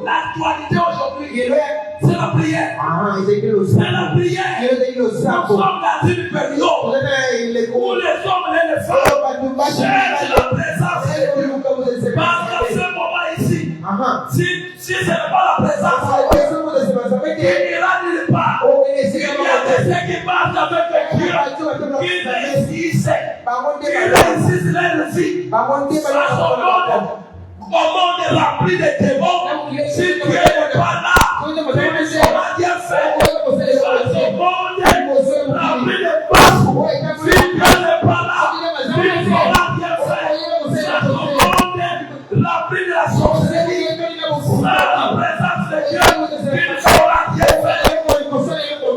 L'actualité aujourd'hui, c'est la prière. C'est la prière. Nous sommes dans une période où les hommes et les femmes cherchent la présence de Dieu. Parce qu'à ce moment ici, si ce n'est pas la présence de Dieu, il n'ira nulle part. Il y a des gens qui marchent avec Dieu, qui réussissent. Ils réussissent leur vie. Sans son monde, au monde rempli de démons, si Dieu n'est pas là, tu ne sauras rien faire. Sans son monde rempli de passes, si Dieu n'est pas là, tu ne sauras rien faire. Sans son monde rempli de la sorcellerie, sans la présence de Dieu, tu ne sauras rien faire.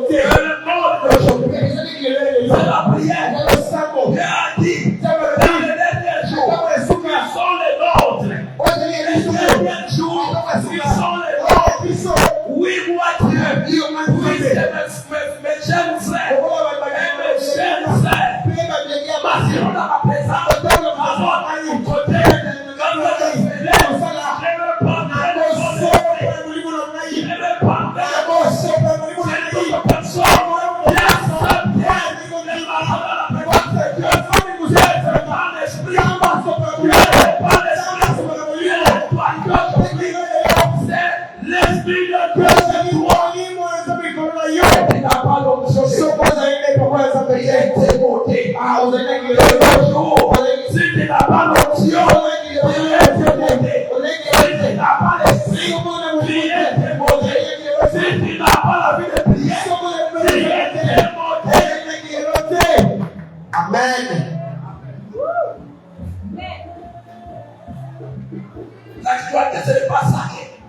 Et le monde d'aujourd'hui, c'est la prière. Dieu a dit, dans les derniers jours, ils sont les nôtres. Les derniers jours, ils sont les nôtres. Oui, moi Dieu, oui, c'est mes jeunes frères et mes jeunes frères. Parce qu'on a ma présence, à mon côté, quand je le faisais, je me prendrais le soleil. Je me prendrais toute personne qui accepte les malades à la présence de Dieu. Dieu n'est pas l'esprit. Dieu n'est pas l'esprit. Dieu n'est pas Dieu. C'est l'esprit de Dieu. C'est toi. Tu n'as pas l'option de être monté. Le jour, si tu n'as pas l'option de être monté, si tu n'as pas l'esprit, tu es démodé. Si tu n'as pas la vie de prière, tu es démodé. Amen. L'actualité, ce n'est pas ça.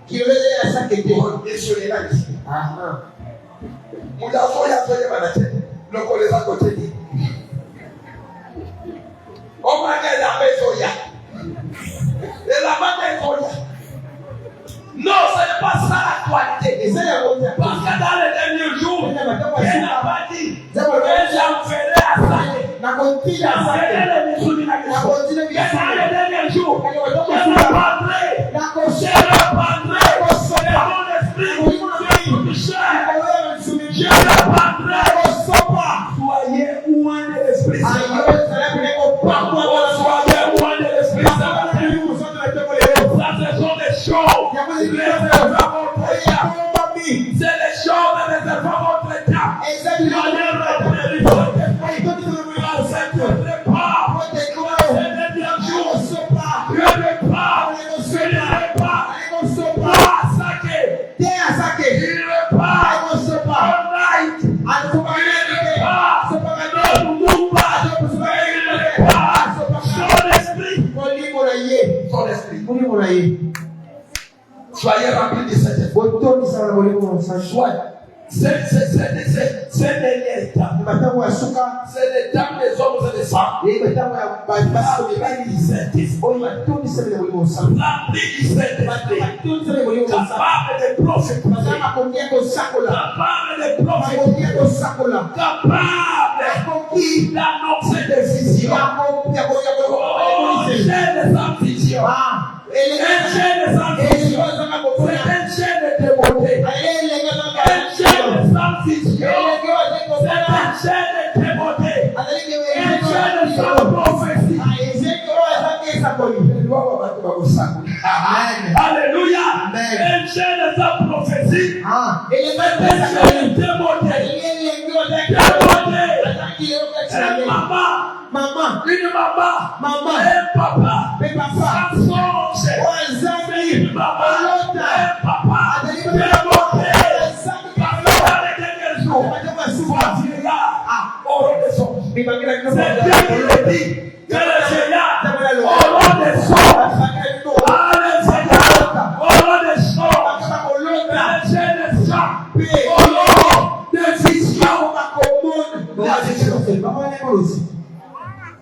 Qui veut dire ça qui Et sur les lacs. Mudafo ya toye manate. Loko les à côté dit. On m'a dit la maison ya. Et la maison ya. Non, ce n'est pas ça l'actualité. Parce que dans les derniers jours, il n'a pas dit que j'enverrai à ça. J'enverrai les bisous. Dans les derniers jours, je reprendrai mon esprit. Je reprendrai. Soyez loin de l'esprit. Soyez loin de l'esprit. Ça, ce sont des choses réservées à votre état. C'est les choses réservées à votre état. Soyez repris. Ne s'inquiétez pas. C'est le dernier jour. Dieu ne part. Dieu ne repart. Il repart. All night. Il repart. Son esprit. son esprit. Soyez remplis de cet esprit. Soyez. C'est dernier état. C'est les temps des hommes et des femmes. Remplis du Saint-Esprit. Remplis du Saint-Esprit. Capable de prophétiser. Capable de prophétiser. Capable d'annoncer des visions. Oh, j'ai des ambitions. Un chien de ambitions. C'est un chien de dévoté. Un chien de ambitions. C'est un chien de dévoté. Un chien de prophétie. Alléluia. Un chien de prophétie. C'est un chien de dévoté. Maman, une maman, un papa, une maman,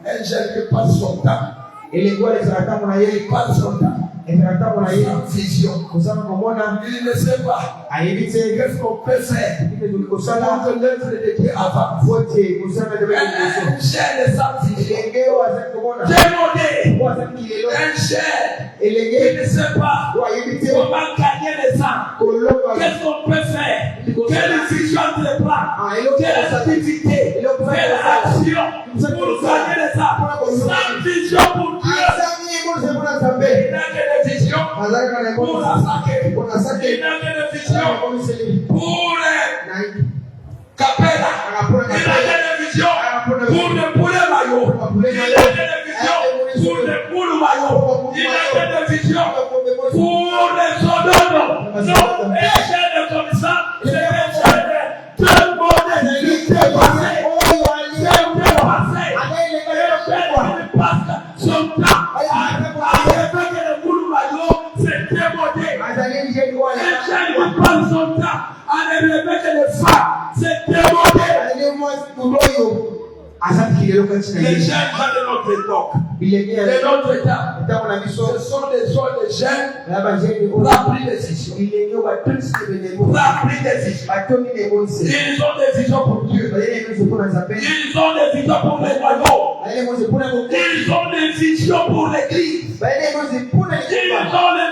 elle gère pas son temps. Et les doigts, ils n'ont pas son temps. Sans vision. Il ne sait pas qu'est-ce qu'on peut faire pour que l'œuvre de Dieu avance. Un chien de sans vision. Démodé. Un chien qui ne sait pas comment gagner les âmes. Qu'est-ce qu'on peut faire? Quelle vision de plan? Quelle activité? Quelle action pour gagner les âmes? Sans vision pour Dieu. Il n'a que des visions pour la sacrée. Il n'a que des visions pour les capella. Il n'a que des visions pour les poulets maillots. Il n'a que des visions pour les poules maillots. Il n'a que des visions pour les soldats. Non, un chien de comme ça, c'est un chien de tout le monde est dépassé. C'est dépassé. Il passe son temps. C'est démodé. Un chien qui passe son temps à ne lever que les femmes. C'est démodé. Les jeunes de notre époque, de notre état, ce sont des jeunes remplis de visions. Remplis de visions. Ils ont des visions pour Dieu. Ils ont des visions pour les royaumes. Ils ont des visions pour l'église. Ils ont des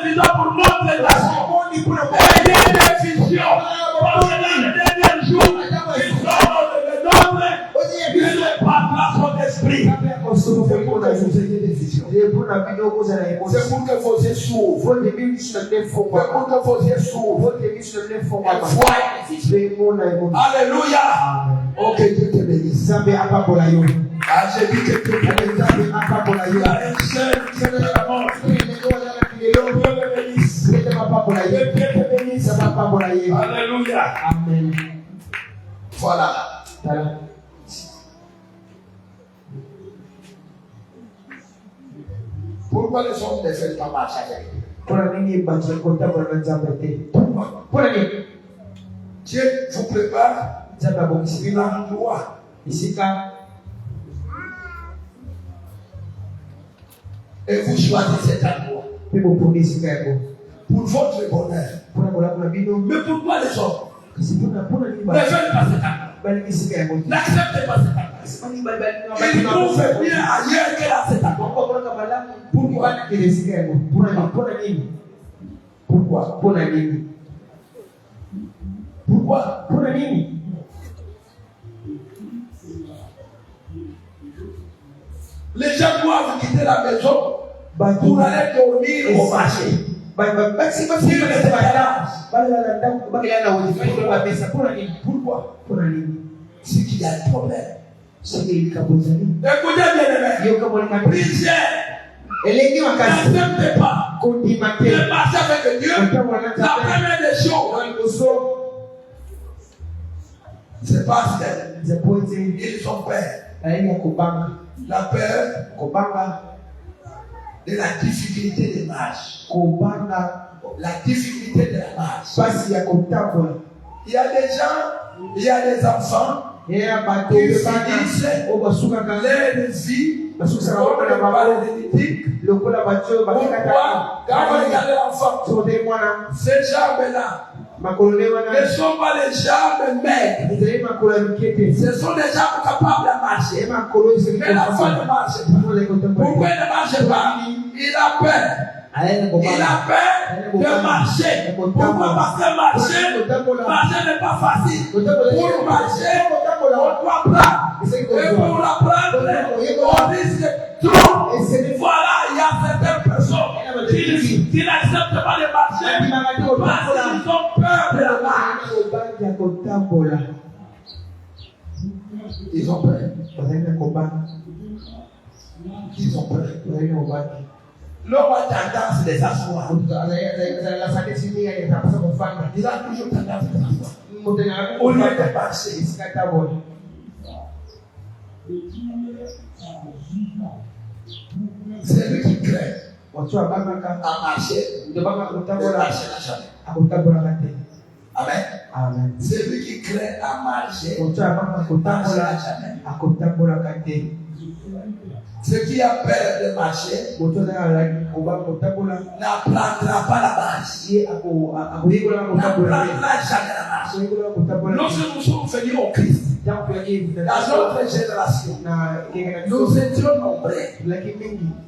visions pour notre nation. Et il y a des visions parce que dans les derniers jours, ils sont de notre par son esprit. C'est pour que vous ayez des visions. C'est pour que vos yeux s'ouvrent. C'est pour que vos yeux s'ouvrent. Et voient des visions. Alléluia. Ok, Dieu te bénisse. Ah, j'ai dit que Dieu te bénisse. Un seul Dieu te bénisse. Dieu te bénisse. Alléluia. Amen. Voilà. Pourquoi les hommes ne veulent pas marcher avec Dieu? Dieu vous prépare une endroit. Et vous choisissez cet endroit. Pour votre bonheur. Mais pourquoi les hommes ne veulent pas cet endroit? N'acceptez pas cet endroit. Ils trouvent bien ailleurs que là cet endroit. Pourquoi? Les gens doivent quitter la maison pour aller dormir au marché. Pourquoi? C'est qu'il y a un problème. Écoutez bien, les prière. N'acceptez pas de marcher avec Dieu. La première des choses, c'est parce qu'ils sont peurs. La peur de la difficulté de marche. Kubanga La difficulté de la marche. basi ya kutambola. Il y a des gens, il y a des enfants qui finissent leur vie. Pourquoi quand on regarde l'enfant, ces jambes-là ne sont pas les jambes maigres. Ce sont des jambes capables de marcher. Mais l'enfant ne marche pas. Pourquoi il ne marche pas? Il a peur. Il a peur de marcher. Pourquoi? Parce que marcher n'est pas facile. Pour marcher, on doit prendre. Et pour la prendre, on risque trop. Voilà, il y a certaines personnes qui n'acceptent pas de marcher parce qu'ils ont peur de la marche. Ils ont peur. Ils ont peur. L'homme a tendance de s'asseoir. Il a toujours tendance de s'asseoir. Au lieu de marcher. C'est lui qui crée à marcher. De marcher n'a jamais. Amen. C'est lui qui crée à marcher. Marcher n'a jamais. Ceux qui a peur de marcher n'apprendra pas la marche. N'apprendra jamais la marche. Lorsque nous sommes venus au Christ, dans notre génération, nous étions nombreux.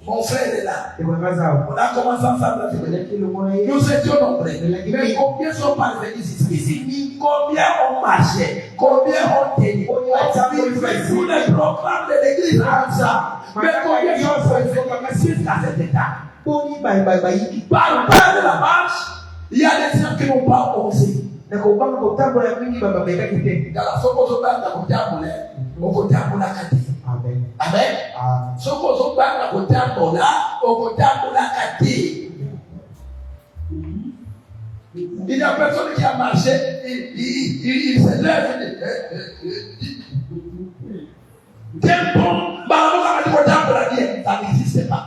Mon frère est là. On a commencé ensemble. Nous étions nombreux. Mais combien sont parvenus ici? Combien ont marché? Combien ont tenu? Tous les programmes de l'église ensemble. Mais combien sont parvenus jusqu'à cet état? Par peur de la marche, il y a des gens qui n'ont pas osé. Dans la Amen. Il y a personne qui a marché, il se lève. Ça n'existe pas.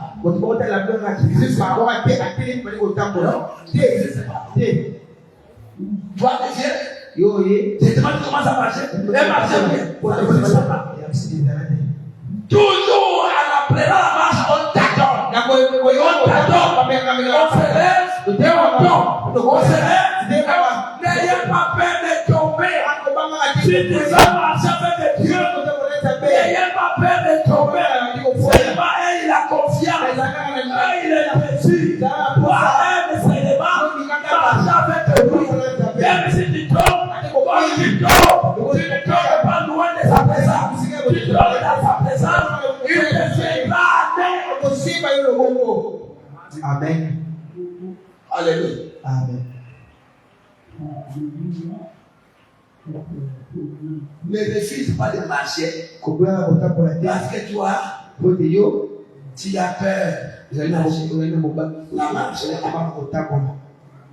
Toi, tu te demandes comment ça marche. Elle marche bien. Toujours à la marche, on t'adore. On se lève et on tombe. On se lève. N'ayez pas peur de tomber. Si tu vas marcher avec Dieu, n'ayez pas peur de tomber. Seulement, il a confiance. Il est précis. Toi-même, seulement, marche avec lui. Même si tu tombes, tu ne tombes pas loin de sa présence. Tu tombes dans sa présence, il te fait Amen. Alléluia. Amen. Ne refuse pas de marcher. Parce que toi, tu as peur de marcher. La marche,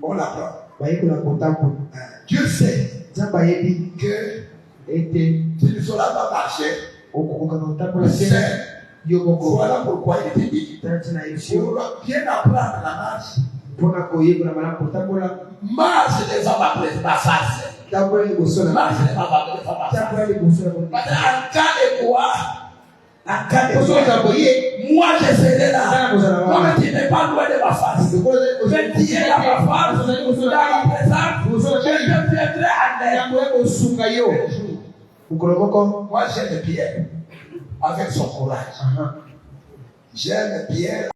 on l'apprend. Dieu sait que tu ne sauras pas marcher. Voilà pourquoi il te dit pour bien apprendre la marche. Marche des hommes après ta face. Marche des hommes après ta face. En cas de quoi, moi je serai là. Comme tu n'es pas loin de ma face. Mais tu es à ma face, dans ma présence, je deviendrai à l'aide. Moi j'aime Pierre avec son courage. J'aime Pierre.